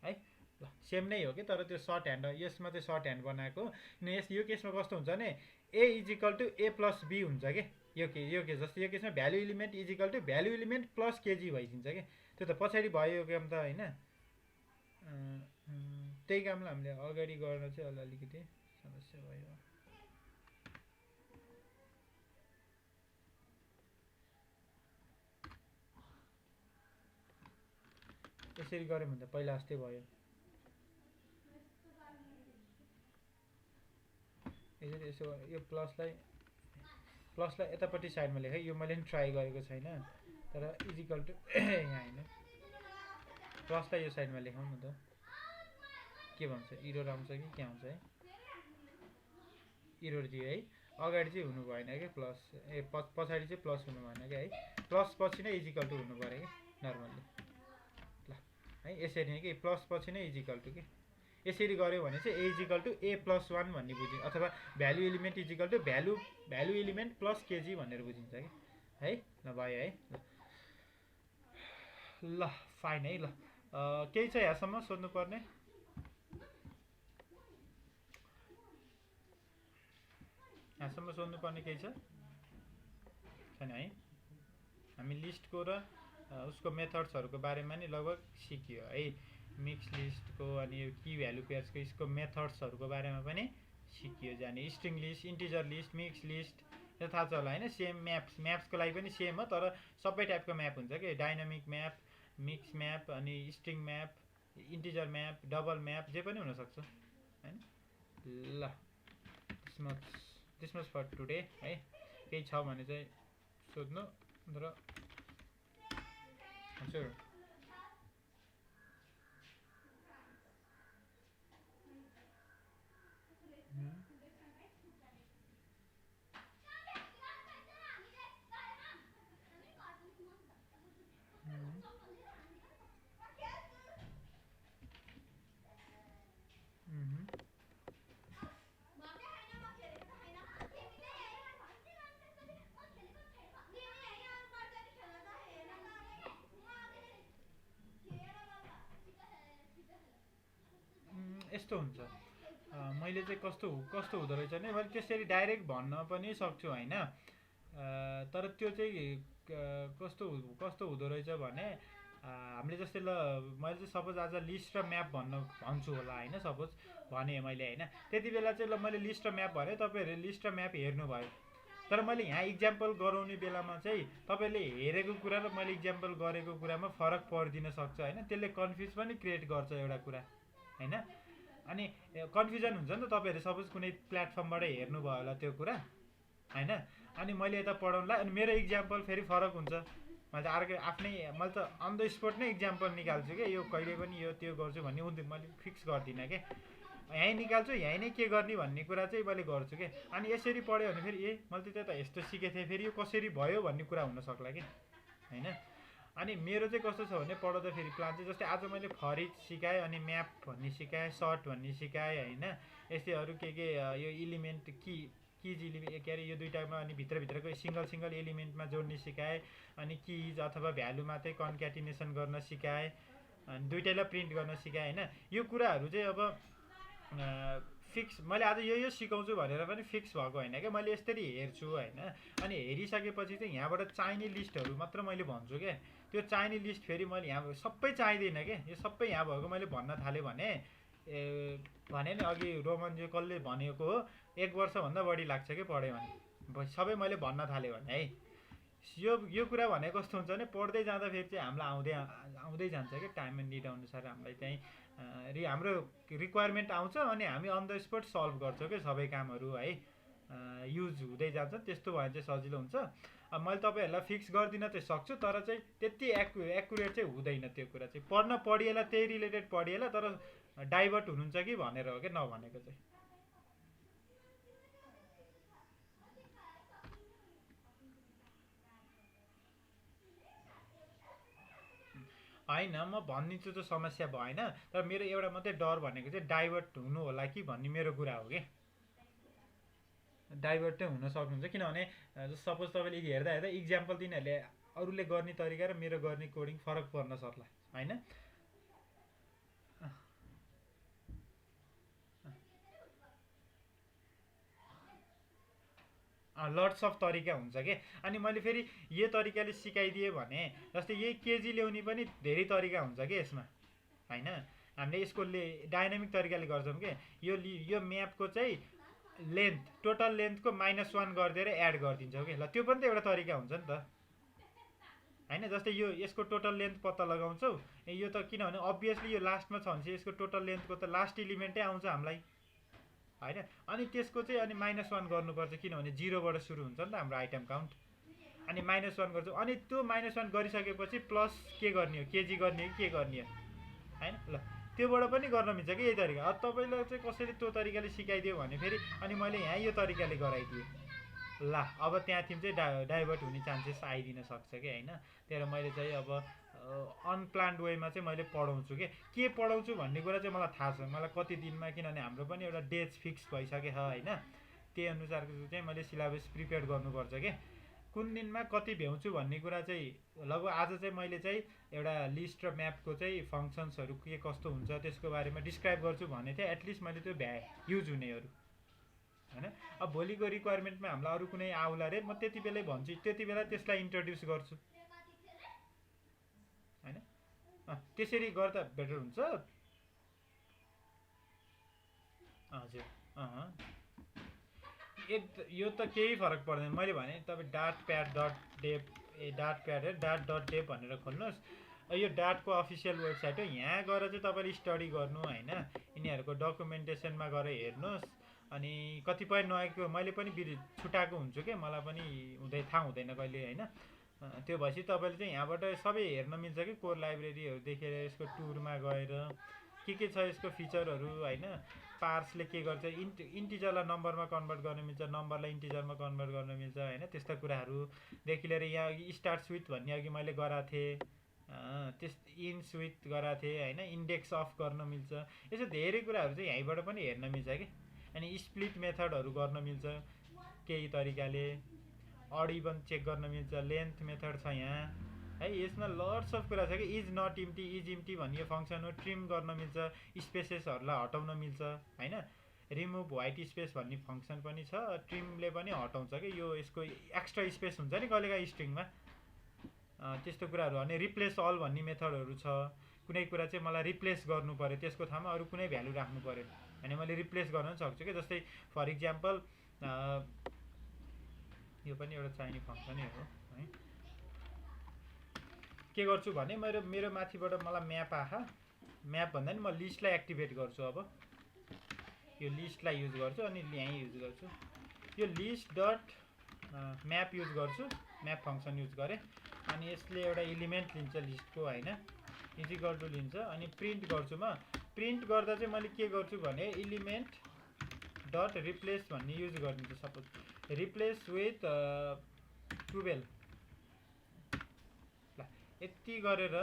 है ल सेम नै हो कि तर त्यो सर्ट ह्यान्ड यसमा चाहिँ सर्ट ह्यान्ड बनाएको यो केसमा कस्तो हुन्छ भने A equal to A plus B हुन्छ कि यो केस जस्तो यो केसमा value element equal to value element plus KG भइदिन्छ कि त्यो त पछाडि भयो यो काम त होइन त्यही कामलाई हामीले अगाडि गर्न चाहिँ अलिकति समस्या भयो यसरी गऱ्यौँ भने त पहिला जस्तै भयो यसरी यसो यो प्लसलाई यतापट्टि साइडमा लेखेँ यो मैले पनि ट्राई गरेको छैन तर इजिकल टु यहाँ होइन प्लसलाई यो साइडमा लेखौँ न त के भन्छ इरोर आउँछ कि के आउँछ है इरोर दियो है अगाडि चाहिँ हुनु भएन क्या प्लस पछाडि चाहिँ प्लस हुनु भएन क्या है प्लस पछि नै इजिकल टु हुनु पऱ्यो कि नर्मल्ली ल है यसरी नै कि प्लस पछि नै इजिकल टु कि यसरी गऱ्यो भने चाहिँ A equal to A plus 1 भन्ने बुझिन्छ अथवा value element equal to value element plus KG भनेर बुझिन्छ कि है ल भयो है ल फाइन है ल केही छ यहाँसम्म सोध्नुपर्ने केही छ छैन है हामी लिस्टको र उसको मेथड्सहरूको बारेमा नि लगभग सिकियो है मिक्स लिस्टको अनि यो की भ्यालु पेयर्सको यसको मेथड्सहरूको बारेमा पनि सिकियो जाने string list integer list mix list यो थाहा छ होला होइन सेम म्याप्सको लागि पनि सेम हो तर सबै टाइपको म्याप हुन्छ कि डाइनामिक म्याप मिक्स म्याप अनि string map integer map double map जे पनि हुनसक्छ होइन ल दिस मच फर टुडे है केही छ भने चाहिँ सोध्नु र हजुर कस्तो हुन्छ, मैले चाहिँ कस्तो कस्तो हुँदो रहेछ भने मैले त्यसरी डाइरेक्ट भन्न पनि सक्छु होइन। तर त्यो चाहिँ कस्तो कस्तो हुँदो रहेछ भने हामीले जस्तै ल मैले चाहिँ सपोज आज लिस्ट र म्याप भन्छु होला होइन, सपोज भने मैले होइन, त्यति बेला चाहिँ ल मैले लिस्ट र म्याप भने तपाईँहरूले लिस्ट र म्याप हेर्नुभयो, तर मैले यहाँ इक्जाम्पल गराउने बेलामा चाहिँ तपाईँले हेरेको कुरा र मैले इक्जाम्पल गरेको कुरामा फरक परिदिन सक्छ होइन। त्यसले कन्फ्युज पनि क्रिएट गर्छ एउटा कुरा होइन। अनि कन्फ्युजन हुन्छ नि त, तपाईँहरू सपोज कुनै प्लेटफर्मबाट हेर्नुभयो होला त्यो कुरा होइन, अनि मैले यता पढाउनुलाई अनि मेरो इक्जाम्पल फेरि फरक हुन्छ। मैले त अर्कै आफ्नै मैले त अन द स्पोट नै इक्जाम्पल निकाल्छु क्या, यो कहिले पनि यो त्यो गर्छु भन्ने मैले फिक्स गर्दिनँ क्या, यहीँ निकाल्छु यहीँ नै के गर्ने भन्ने कुरा चाहिँ मैले गर्छु क्या। अनि यसरी पढ्यो भने फेरि मैले त त्यो त यस्तो सिकेको थिएँ, फेरि यो कसरी भयो भन्ने कुरा हुनसक्ला कि होइन। अनि मेरो चाहिँ कस्तो छ भने पढाउँदाखेरि प्लान चाहिँ जस्तै आज मैले फरिड सिकाएँ, अनि म्याप भन्ने सिकाएँ, सर्ट भन्ने सिकाएँ होइन, यस्तै अरू के यो इलिमेन्ट किज इलिमेन्ट के अरे यो दुइटामा अनि भित्रभित्रको सिङ्गल एलिमेन्टमा जोड्ने सिकाएँ, अनि किज अथवा भ्यालुमा चाहिँ कन्क्याटिनेसन गर्न सिकाएँ, अनि दुइटैलाई प्रिन्ट गर्न सिकाएँ होइन। यो कुराहरू चाहिँ अब फिक्स मैले आज यो सिकाउँछु भनेर पनि फिक्स भएको होइन क्या, मैले यसरी हेर्छु होइन। अनि हेरिसकेपछि चाहिँ यहाँबाट चाहिने लिस्टहरू मात्र मैले भन्छु क्या। त्यो चाहिने लिस्ट फेरि मैले यहाँ सबै चाहिँदैन क्या, यो सबै यहाँ भएको मैले भन्न थालेँ भने भने नि अघि रोमनजी कसले भनेको हो 1 वर्षभन्दा बढी लाग्छ कि पढ्यो भने, सबै मैले भन्न थालेँ भने है। यो कुरा भने कस्तो हुन्छ भने पढ्दै जाँदा फेरि चाहिँ हामीलाई आउँदै जान्छ क्या, टाइम एन्ड निड अनुसार हामीलाई चाहिँ हाम्रो रिक्वायरमेन्ट आउँछ, अनि हामी अन द स्पोट सल्भ गर्छौँ क्या सबै कामहरू है, युज हुँदै जान्छ। त्यस्तो भयो भने चाहिँ सजिलो हुन्छ। अब मैले तपाईँहरूलाई फिक्स गरिदिन चाहिँ सक्छु, तर चाहिँ त्यति एक्युरेट चाहिँ हुँदैन त्यो कुरा चाहिँ। पढिएला त्यही रिलेटेड पढिएला, तर डाइभर्ट हुनुहुन्छ कि भनेर हो क्या नभनेको चाहिँ। होइन म भनिदिन्छु त समस्या भएन, तर मेरो एउटा मात्रै डर भनेको चाहिँ डाइभर्ट हुनु होला कि भन्ने मेरो कुरा हो कि। डाइभर्ट चाहिँ हुन सक्नुहुन्छ, किनभने सपोज तपाईँले हेर्दा इक्जाम्पल तिनीहरूले अरूले गर्ने तरिका र मेरो गर्ने कोडिङ फरक पर्न सक्ला होइन। लट्स अफ तरिका हुन्छ कि। अनि मैले फेरि यो तरिकाले सिकाइदिएँ भने जस्तै यही केजी ल्याउने पनि धेरै तरिका हुन्छ कि यसमा होइन। हामीले यसको डाइनामिक तरिकाले गर्छौँ कि यो म्यापको चाहिँ लेन्थ टोटल लेन्थको -1 गरिदिएर एड गरिदिन्छौँ कि, ल त्यो पनि त एउटा तरिका हुन्छ नि त होइन। जस्तै यसको टोटल लेन्थ पत्ता लगाउँछौ, यो त किनभने अभियसली यो लास्टमा छ भने चाहिँ यसको टोटल लेन्थको त लास्ट इलिमेन्टै आउँछ हामीलाई होइन। अनि त्यसको चाहिँ अनि -1 गर्नुपर्छ, किनभने 0बाट सुरु हुन्छ नि त हाम्रो आइटम काउन्ट। अनि -1 गर्छौँ, अनि त्यो -1 गरिसकेपछि प्लस के गर्ने हो, केजी गर्ने हो कि के गर्ने हो होइन। ल त्योबाट पनि गर्न मिल्छ कि यही तरिका। अब तपाईँलाई चाहिँ कसैले त्यो तरिकाले सिकाइदियो भने फेरि अनि मैले यहाँ यो तरिकाले गराइदिएँ, ल अब त्यहाँदेखि चाहिँ डाइभर्ट हुने चान्सेस आइदिन सक्छ कि होइन। त्यही मैले चाहिँ अब अनप्लान्ड वेमा चाहिँ मैले पढाउँछु के पढाउँछु भन्ने कुरा चाहिँ मलाई थाहा छ, मलाई कति दिनमा, किनभने हाम्रो पनि एउटा डेट फिक्स भइसकेको छ होइन। त्यही अनुसारको चाहिँ मैले सिलेबस प्रिपेयर गर्नुपर्छ कि कुन दिनमा कति भ्याउँछु भन्ने कुरा चाहिँ लगभग आज चाहिँ मैले चाहिँ एउटा लिस्ट र म्यापको चाहिँ फङ्सन्सहरू के कस्तो हुन्छ त्यसको बारेमा डिस्क्राइब गर्छु भने चाहिँ एटलिस्ट मैले त्यो युज हुनेहरू होइन। अब भोलिको रिक्वायरमेन्टमा हामीलाई अरू कुनै आउला रे, म त्यति बेलै भन्छु, त्यति बेला त्यसलाई इन्ट्रोड्युस गर्छु होइन। त्यसरी गर्दा बेटर हुन्छ। हजुर यो त केही फरक पर्दैन। मैले भने तपाईँ डाट.प्याड भनेर खोल्नुहोस्, यो डाटको अफिसियल वेबसाइट हो, यहाँ गएर चाहिँ तपाईँले स्टडी गर्नु होइन, यिनीहरूको डकुमेन्टेसनमा गएर हेर्नुहोस्। अनि कतिपय नआएको मैले पनि छुट्याएको हुन्छु क्या, मलाई पनि थाहा हुँदैन कहिले होइन। त्यो भएपछि तपाईँले चाहिँ यहाँबाट सबै हेर्न मिल्छ कि कोर लाइब्रेरीहरू देखेर यसको टुरमा गएर के छ यसको फिचरहरू होइन। पार्सले के गर्छ, इन्टिजरलाई नम्बरमा कन्भर्ट गर्न मिल्छ, नम्बरलाई इन्टिजरमा कन्भर्ट गर्न मिल्छ होइन। त्यस्ता कुराहरूदेखि लिएर यहाँ अघि स्टार्ट विथ भन्ने अघि मैले गराएको थिएँ, इन्स विथ गराएको थिएँ होइन। इन्डेक्स अफ गर्न मिल्छ, यसो धेरै कुराहरू चाहिँ यहीँबाट पनि हेर्न मिल्छ कि। अनि स्प्लिट मेथडहरू गर्न मिल्छ केही तरिकाले, अड इभन चेक गर्न मिल्छ, लेन्थ मेथड छ यहाँ है। यसमा लट्स अफ कुरा छ कि is not empty, is empty भन्ने फङ्सन हो, ट्रिम गर्न मिल्छ, स्पेसेसहरूलाई हटाउन मिल्छ होइन। रिमुभ व्हाइट स्पेस भन्ने फङ्सन पनि छ, ट्रिमले पनि हटाउँछ कि यो यसको एक्स्ट्रा स्पेस हुन्छ नि कहिलेकाहीँ स्ट्रिङमा, त्यस्तो कुराहरू। अनि रिप्लेस अल भन्ने मेथडहरू छ, कुनै कुरा चाहिँ मलाई रिप्लेस गर्नु पऱ्यो त्यसको ठाउँमा अरू कुनै भ्यालु राख्नु पऱ्यो भने मैले रिप्लेस गर्न पनि सक्छु कि। जस्तै फर इक्जाम्पल यो पनि एउटा चाहिने फङ्सनै हो है। के गर्छु भने मेरो माथिबाट मलाई म्याप आहा, म्याप भन्दा नि म लिस्टलाई एक्टिभेट गर्छु। अब यो लिस्टलाई युज गर्छु अनि यहीँ युज गर्छु, यो लिस्ट डट म्याप युज गर्छु, म्याप फङ्सन युज गरेँ। अनि यसले एउटा एलिमेन्ट लिन्छ लिस्टको होइन, इजिकल टु लिन्छ अनि प्रिन्ट गर्छु म। प्रिन्ट गर्दा चाहिँ मैले के गर्छु भने एलिमेन्ट डट रिप्लेस भन्ने युज गरिदिन्छु। सपोज रिप्लेस विथ 12 ल, यति गरेर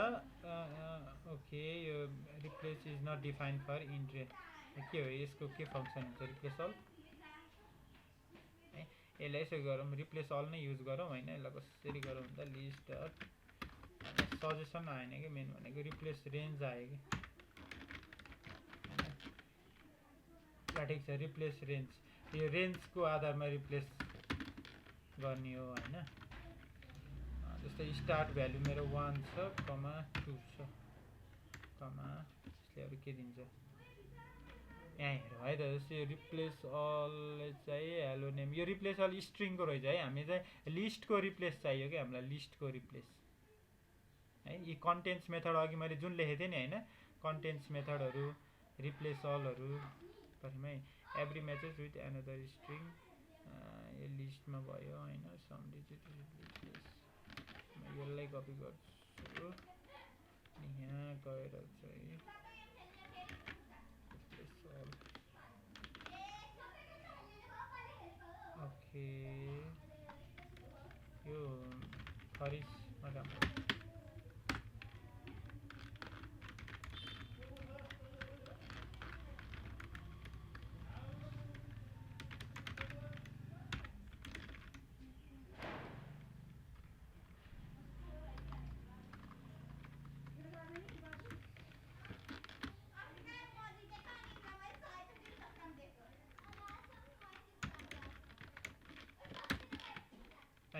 ओके। यो replace is not defined for int, के हो यसको के फङ्सन हुन्छ, रिप्लेस अल है। यसलाई यसो गरौँ, रिप्लेस अल नै युज गरौँ होइन। यसलाई कसरी गरौँ भन्दा लिस्ट डट सजेसन आएन कि, मेन भनेको रिप्लेस रेन्ज आयो कि। ल ठिक छ, रिप्लेस रेन्ज, यो रेन्जको आधारमा रिप्लेस गर्ने हो होइन। जस्तै स्टार्ट भ्यालु मेरो 1 छ, कमा 2 छ, कमा यसले अरू के दिन्छ यहाँ हेरौँ है त। जस्तै यो रिप्लेस अल चाहिँ हेलो नेम, यो रिप्लेस अल स्ट्रिङको रहेछ है। हामी चाहिँ लिस्टको रिप्लेस चाहियो कि हामीलाई, लिस्टको रिप्लेस है। यी कन्टेन्ट्स मेथड अघि मैले जुन लेखेको थिएँ नि होइन, कन्टेन्ट्स मेथडहरू, रिप्लेस अलहरू भरिमै every matches with another string, यो लिस्टमा भयो होइन। सम डिजिट रिप्लेस, म यसलाई कपी गर्छु अनि यहाँ गएर चाहिँ रिप्लेस अल, ओके यो फरिसमा काम गर्छ।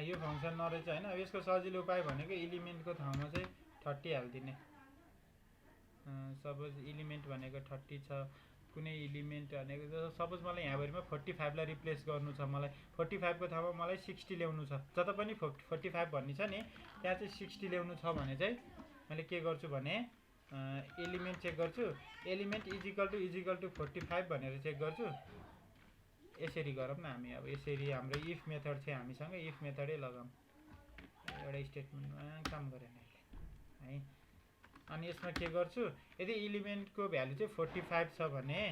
यो फङ्सन नरहेछ होइन। अब यसको सजिलो उपाय भनेको एलिमेन्टको ठाउँमा चाहिँ 30 हालिदिने। सपोज एलिमेन्ट भनेको 30 छ, कुनै एलिमेन्ट भनेको सपोज मलाई यहाँभरिमा 45 लाई रिप्लेस गर्नु छ, मलाई 45 को ठाउँमा मलाई 60 ल्याउनु छ। जता पनि 45 भन्ने छ नि त्यहाँ चाहिँ 60 ल्याउनु छ भने चाहिँ मैले के गर्छु भने एलिमेन्ट चेक गर्छु, एलिमेन्ट इजिकल टु 45 भनेर चेक गर्छु। यसरी गरौँ न हामी, अब यसरी हाम्रो इफ मेथड थियो हामीसँग, इफ मेथडै लगाऊँ। एउटा स्टेटमेन्टमा काम गरेन है। अनि यसमा के गर्छु, यदि एलिमेन्टको भ्यालु चाहिँ 45 छ भने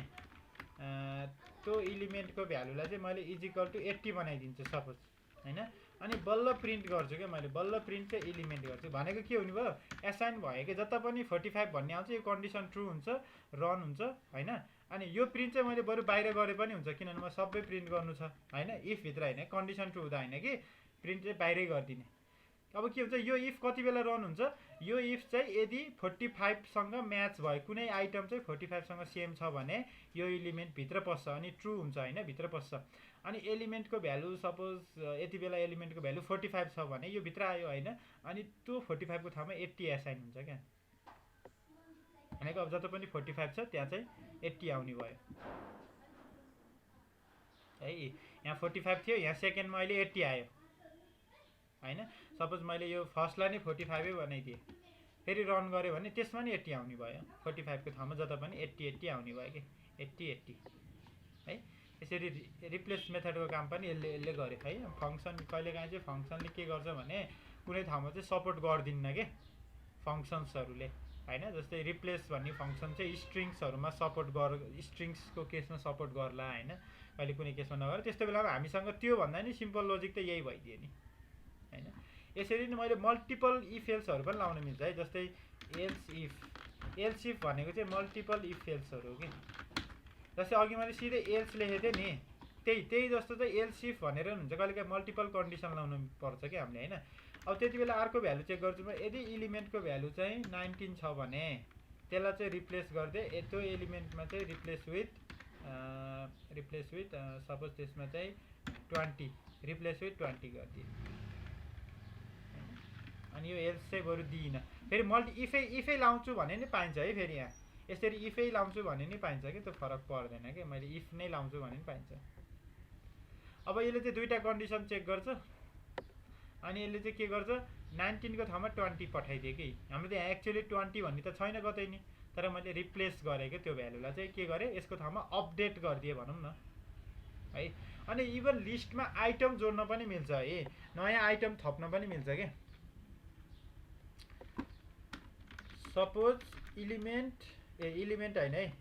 त्यो एलिमेन्टको भ्यालुलाई चाहिँ मैले इजिकल टु 80 बनाइदिन्छु सपोज होइन। अनि बल्ल प्रिन्ट गर्छु क्या मैले, बल्ल प्रिन्ट चाहिँ एलिमेन्ट गर्छु। भनेको के हुने भयो, एसाइन भयो कि जता पनि 45 भन्ने आउँछ यो कन्डिसन ट्रु हुन्छ, रन हुन्छ होइन। अनि यो प्रिन्ट चाहिँ मैले बरु बाहिर गरे पनि हुन्छ, किनभने म सबै प्रिन्ट गर्नु छ होइन, इफ भित्र होइन, कन्डिसन ट्रु हुँदा होइन कि प्रिन्ट चाहिँ बाहिरै गरिदिने। अब के हुन्छ, यो इफ कति बेला रन हुन्छ, यो इफ चाहिँ यदि 45 सँग म्याच भयो, कुनै आइटम चाहिँ 45 सँग सेम छ भने यो एलिमेन्ट भित्र पस्छ अनि ट्रु हुन्छ होइन, भित्र पस्छ। अनि एलिमेन्टको भ्यालु सपोज यति बेला एलिमेन्टको भ्यालु 45 छ भने यो भित्र आयो होइन, अनि त्यो 45 को ठाउँमा 80 एसाइन हुन्छ क्या। भनेको अब जता पनि 45 छ त्यहाँ चाहिँ 80 आउने भयो है। यहाँ 45 थियो, यहाँ सेकेन्डमा अहिले 80 आयो होइन। सपोज मैले यो फर्स्टलाई नै 45 बनाइदिएँ, फेरि रन गऱ्यो भने त्यसमा नि 80 आउने भयो। 45 को ठाउँमा जता पनि 80 आउने भयो कि, 80 है। यसरी रिप्लेस मेथडको काम पनि यसले गर्यो है। फङ्सन कहिलेकाहीँ चाहिँ फङ्सनले के गर्छ भने कुनै ठाउँमा चाहिँ सपोर्ट गर्दिन्न के फङ्सन्सहरूले होइन। जस्तै रिप्लेस भन्ने फङ्सन चाहिँ स्ट्रिङ्सहरूमा सपोर्ट स्ट्रिङ्सको केसमा सपोर्ट गर्ला होइन, कहिले कुनै केसमा नगर। त्यस्तो बेलामा हामीसँग त्यो भन्दा नि सिम्पल लोजिक त यही भइदियो नि होइन। यसरी नै मैले मल्टिपल इफ एल्सहरू पनि लाउन मिल्छ है। जस्तै एल्स इफ भनेको चाहिँ मल्टिपल इफ एल्सहरू हो कि। जस्तै अघि मैले सिधै एल्स लेखेको थिएँ नि, त्यही जस्तो चाहिँ एल्स इफ भनेर हुन्छ। कहिलेकाहीँ मल्टिपल कन्डिसन लाउनु पर्छ कि हामीले होइन। अब त्यति बेला अर्को भ्यालु चेक गर्छु म। यदि एलिमेन्टको भ्यालु चाहिँ 19 छ भने त्यसलाई चाहिँ रिप्लेस गरिदिए। त्यो एलिमेन्टमा चाहिँ रिप्लेस विथ सपोज त्यसमा चाहिँ 20 रिप्लेस विथ 20 गरिदिए। अनि यो एल्स चाहिँ बरु दिइनँ। फेरि इफै लाउँछु भने नि पाइन्छ है। फेरि यहाँ यसरी इफै लाउँछु भने नि पाइन्छ कि, त्यो फरक पर्दैन कि। मैले इफ नै लाउँछु भने नि पाइन्छ। अब यसले चाहिँ दुईवटा कन्डिसन चेक गर्छ अनि यसले चाहिँ के गर्छ 19 को ठाउँमा 20 पठाइदिए कि। हाम्रो त्यहाँ एक्चुअली 20 भन्ने त छैन कतै नि, तर मैले रिप्लेस गरेँ कि त्यो भ्यालुलाई चाहिँ के गरेँ यसको ठाउँमा अपडेट गरिदिएँ भनौँ न है। अनि इभन लिस्टमा आइटम जोड्न पनि मिल्छ है, नयाँ आइटम थप्न पनि मिल्छ के। सपोज इलिमेन्ट होइन है,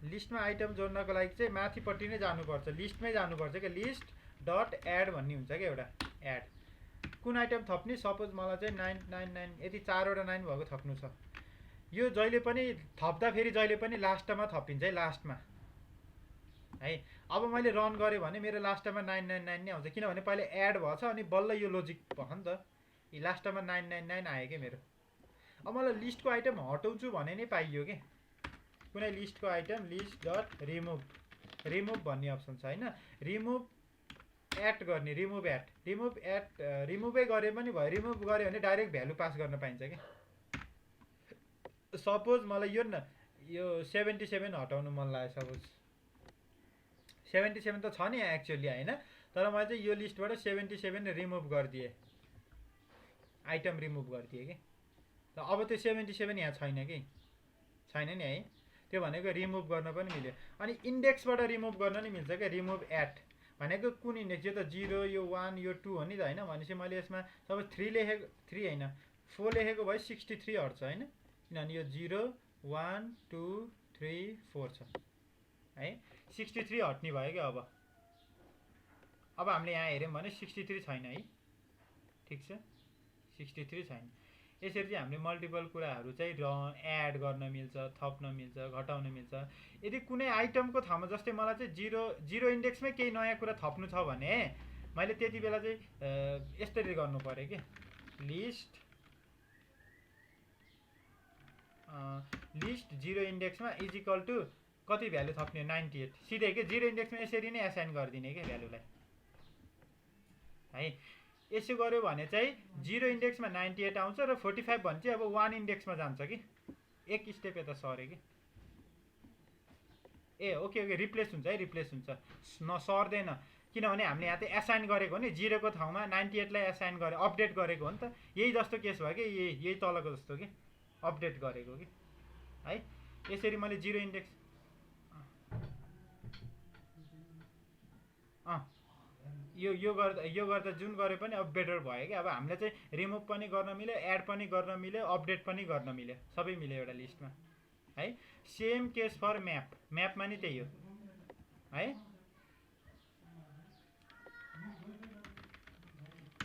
लिस्टमा आइटम जोड्नको लागि चाहिँ माथिपट्टि नै जानुपर्छ, लिस्टमै जानुपर्छ क्या। लिस्ट डट एड भन्ने हुन्छ क्या एउटा एड। कुन आइटम थप्ने, सपोज मलाई चाहिँ 999 यति 4वटा 9 भएको थप्नु छ। यो जहिले पनि थप्दाखेरि जहिले पनि लास्टमा थपिन्छ है, लास्टमा है। अब मैले रन गरेँ भने मेरो लास्टमा 999 नै आउँछ, किनभने पहिले एड भएछ अनि बल्ल यो लोजिक भयो नि त। यी लास्टमा 999 आयो क्या मेरो। अब मलाई लिस्टको आइटम हटाउँछु भने नै पाइयो कि। कुनै लिस्टको आइटम लिस्ट डट रिमुभ भन्ने अप्सन छ होइन। रिमुभ एड गर्ने, रिमुभै गरे पनि भयो। रिमुभ गऱ्यो भने डाइरेक्ट भ्यालु पास गर्न पाइन्छ कि। सपोज मलाई यो 77 हटाउनु मन लाग्यो। सपोज 77 त छ नि एक्चुअली होइन, तर मैले चाहिँ यो लिस्टबाट 77 रिमुभ गरिदिएँ, आइटम रिमुभ गरिदिएँ कि। अब त्यो 77 यहाँ छैन कि, छैन नि है। त्यो भनेको रिमुभ गर्न पनि मिल्यो। अनि इन्डेक्सबाट रिमुभ गर्न नि मिल्छ क्या। रिमुभ एट भनेको कुन इन्डेक्स, यो त 0 यो 1 यो 2 हो नि त होइन। भनेपछि मैले यसमा सपोज 3 लेखेको, 3 होइन 4 लेखेको भए 63 हट्छ होइन, किनभने यो 0 1 2 3 4 छ है। 63 हट्ने भयो क्या। अब हामीले यहाँ हेऱ्यौँ भने 63 छैन है, ठिक छ 63 छैन। यसरी चाहिँ हामीले मल्टिपल कुराहरू चाहिँ एड गर्न मिल्छ, थप्न मिल्छ, घटाउन मिल्छ। यदि कुनै आइटमको ठाउँमा जस्तै मलाई चाहिँ जिरो इन्डेक्समै केही नयाँ कुरा थप्नु छ भने मैले त्यति बेला चाहिँ यसरी गर्नु पर्यो कि। लिस्ट 0 इन्डेक्समा इज इक्वल टु कति भ्यालु थप्ने 98 सिधै के। 0 इन्डेक्समा यसरी नै एसाइन गरिदिने क्या भ्यालुलाई है। यसो गर्यो भने चाहिँ 0 इन्डेक्समा 98 आउँछ र 45 भने चाहिँ अब 1 इन्डेक्समा जान्छ कि। एक स्टेप यता सरे कि। ए ओके रिप्लेस हुन्छ है, रिप्लेस हुन्छ, सर्दैन। किनभने हामीले यहाँ त एसाइन गरेको हो नि, 0 को ठाउँमा 98 लाई एसाइन गरे, अपडेट गरेको हो नि त। यही जस्तो केस भयो कि, यही तलको जस्तो कि अपडेट गरेको कि है। यसरी मैले 0 इन्डेक्स यो गर्दा जुन गरे पनि अब बेटर भयो कि। अब हामीले चाहिँ रिमुभ पनि गर्न मिल्यो, एड पनि गर्न मिल्यो, अपडेट पनि गर्न मिल्यो, सबै मिल्यो एउटा लिस्टमा है। सेम केस फर म्यापमा नि त्यही हो है।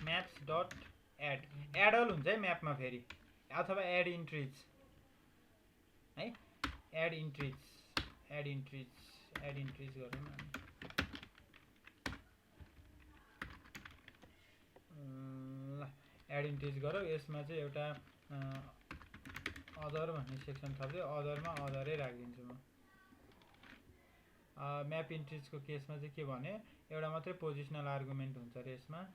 म्याप्स डट एडल हुन्छ है म्यापमा फेरि, अथवा एड इन्ट्रिज है। एड इन्ट्रिज गरौँ न। एड इन्ट्रिज गरौँ। यसमा चाहिँ एउटा अदर भन्ने सेक्सन थप्दै, अदरमा अदरै राखिदिन्छु म। म्याप इन्ट्रिजको केसमा चाहिँ के भने एउटा मात्रै पोजिसनल आर्गुमेन्ट हुन्छ अरे यसमा।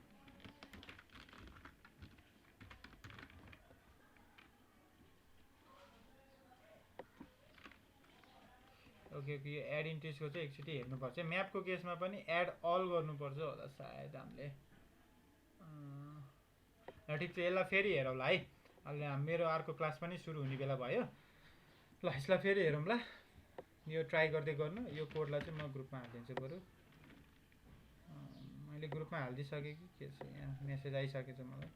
ओके यो एड इन्ट्रिजको चाहिँ एकचोटि हेर्नुपर्छ। म्यापको केसमा पनि एड अल गर्नुपर्छ होला सायद हामीले। ठिक छ, यसलाई फेरि हेरौँला है। अहिले मेरो अर्को क्लास पनि सुरु हुने बेला भयो। ल यसलाई फेरि हेरौँला। यो ट्राई गर्दै गर्नु। यो कोडलाई चाहिँ म ग्रुपमा हालिदिन्छु बरु। मैले ग्रुपमा हालिदिइसकेँ कि के छ, यहाँ मेसेज आइसकेछ मलाई।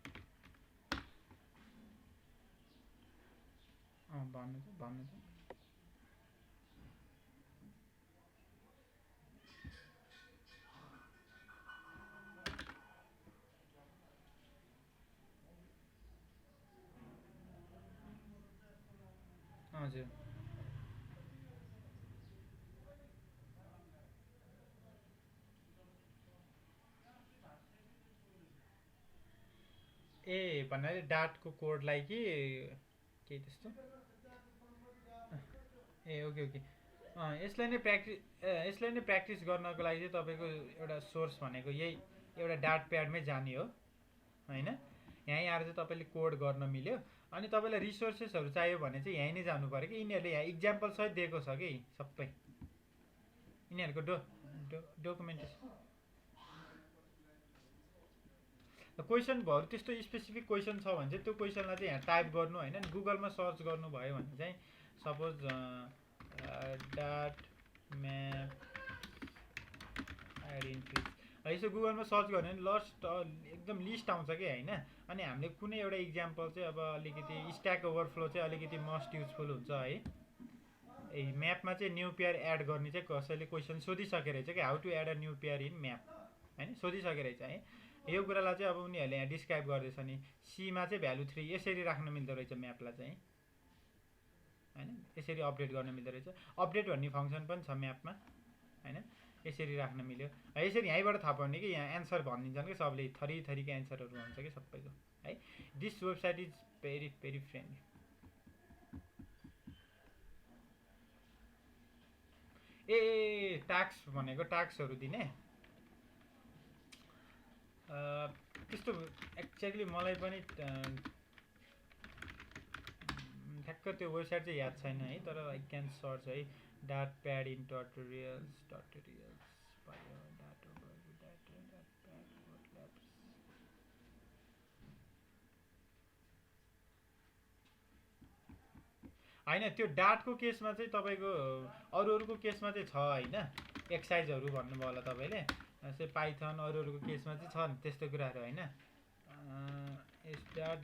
भन्नु त हजुर। ए भन्नाले डाटको कोडलाई कि केही त्यस्तो ए ओके ओके यसलाई नै प्र्याक्टिस गर्नको लागि चाहिँ तपाईँको एउटा सोर्स भनेको यही एउटा डाट प्याडमै जाने हो होइन। यहीँ आएर चाहिँ तपाईँले कोड गर्न मिल्यो। अनि तपाईँलाई रिसोर्सेसहरू चाहियो भने चाहिँ यहीँ नै जानु पऱ्यो कि यिनीहरूले यहाँ इक्जाम्पल सहित दिएको छ कि सबै यिनीहरूको डकुमेन्टेसन क्वेसनहरू त्यस्तो स्पेसिफिक क्वेसन छ भने चाहिँ त्यो क्वेसनलाई चाहिँ यहाँ टाइप गर्नु होइन। गुगलमा सर्च गर्नुभयो भने चाहिँ सपोज डाट म्याप आइडेन्टिटी यसो गुगलमा सर्च गर्यो भने लस्ट एकदम लिस्ट आउँछ कि होइन। अनि हामीले कुनै एउटा इक्जाम्पल चाहिँ अब अलिकति स्ट्याक ओभरफ्लो चाहिँ अलिकति मस्ट युजफुल हुन्छ है। ए म्यापमा चाहिँ न्यू पेयर एड गर्ने चाहिँ कसैले क्वेसन सोधिसकेर रहेछ कि how to add a new pair in map होइन, सोधिसकेर रहेछ है। यो कुरालाई चाहिँ अब उनीहरूले यहाँ डिस्क्राइब गर्दैछ नि सीमा चाहिँ भ्यालु 3 यसरी राख्न मिल्दो रहेछ म्यापलाई चाहिँ होइन, यसरी अपडेट गर्न मिल्दो रहेछ। अपडेट भन्ने फङ्सन पनि छ म्यापमा होइन, यसरी राख्न मिल्यो। यसरी यहीँबाट थाहा पाउने कि यहाँ एन्सर भनिदिन्छन् कि सबले थरी थरीको एन्सरहरू हुन्छ कि सबैको है। This website is very very friendly. A task भनेको टास्कहरू दिने त्यस्तो एक्ज्याक्टली मलाई पनि ठ्याक्क त्यो वेबसाइट चाहिँ याद छैन है। तर आई क्यान सर्च है डाट प्याड इन ट्युटोरियल्स होइन। त्यो डाटको केसमा चाहिँ तपाईँको अरूको केसमा चाहिँ छ होइन, एक्सर्साइजहरू भन्नुभयो होला तपाईँले जस्तै पाइथन अरूको केसमा चाहिँ छ त्यस्तो कुराहरू होइन।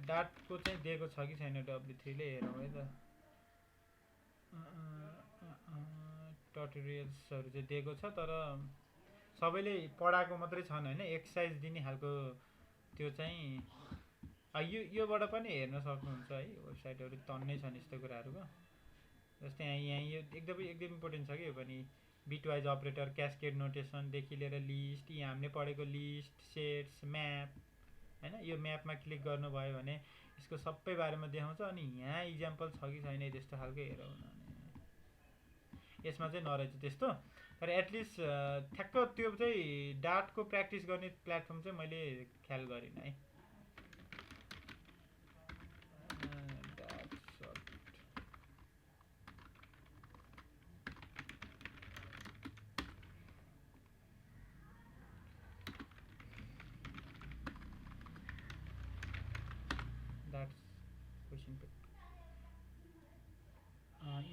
डाटको चाहिँ दिएको छ कि छैन W3ले हेरौँ है त। ट्युटोरियल्सहरू चाहिँ दिएको छ तर सबैले पढाएको मात्रै छन् होइन, एक्सर्साइज दिने खालको त्यो चाहिँ योबाट पनि हेर्न सक्नुहुन्छ है। वेबसाइटहरू टन्नै छन् यस्तो कुराहरूको। जस्तै यहाँ यो एकदम इम्पोर्टेन्ट छ कि यो पनि बिटवाइज अपरेटर क्यास्केड नोटेसनदेखि लिएर लिस्ट, यहाँ हामीले पढेको लिस्ट सेट्स म्याप होइन। यो म्यापमा क्लिक गर्नुभयो भने यसको सबै बारेमा देखाउँछ। अनि यहाँ इक्जाम्पल छ कि छैन त्यस्तो खालको हेरौँ न। यसमा चाहिँ नरहेछ त्यस्तो, तर एटलिस्ट ठ्याक्क त्यो चाहिँ डाटको प्र्याक्टिस गर्ने प्लेटफर्म चाहिँ मैले ख्याल गरिनँ है।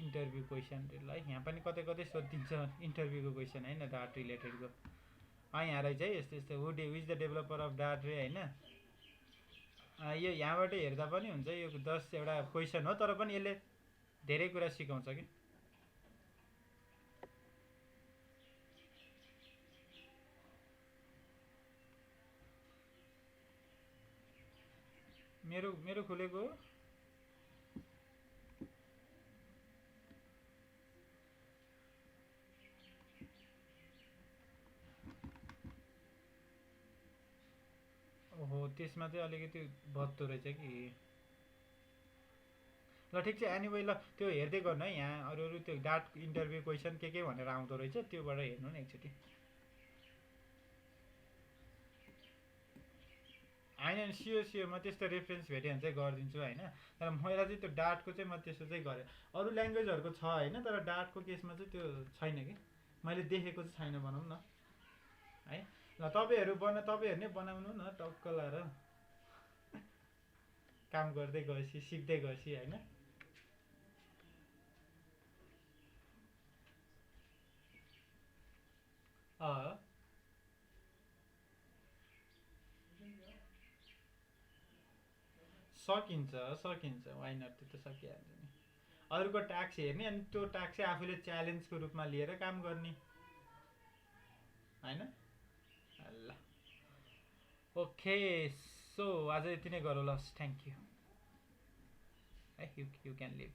इन्टरभ्यू क्वेसनहरूलाई यहाँ पनि कतै कतै सोधिदिन्छ इन्टरभ्यूको क्वेसन होइन डाट रिलेटेडको। यहाँ रहेछ है यस्तो यस्तो who is the developer of डाट रे होइन। यो यहाँबाट हेर्दा पनि हुन्छ यो 10 एउटा क्वेसन हो तर पनि यसले धेरै कुरा सिकाउँछ कि। मेरो खुलेको ओहो त्यसमा चाहिँ अलिकति भत्तो रहेछ कि। ल ठिक छ एनिवे ल त्यो हेर्दै गर्नु है। यहाँ अरू त्यो डाट इन्टरभ्यू क्वेसन के भनेर आउँदो रहेछ त्योबाट हेर्नु न एकचोटि। होइन सियोर म त्यस्तो रेफरेन्स भेट्यो भने चाहिँ गरिदिन्छु होइन। तर मैले चाहिँ त्यो डाटको चाहिँ म त्यस्तो चाहिँ गरेँ। अरू ल्याङ्ग्वेजहरूको छ होइन तर डाटको केसमा चाहिँ त्यो छैन कि मैले देखेको चाहिँ छैन भनौँ न है। ल तपाईँहरू नै बनाउनु न टक्क लाएर काम गर्दै गएपछि सिक्दै गएपछि होइन। सकिन्छ वाइ नट, त्यो त सकिहाल्छ नि। अरूको टास्क हेर्ने अनि त्यो टास्क चाहिँ आफूले च्यालेन्जको रूपमा लिएर काम गर्ने होइन। ल ओके सो आज यति नै गरौँ ल। थ्याङ्क यू है। You can leave.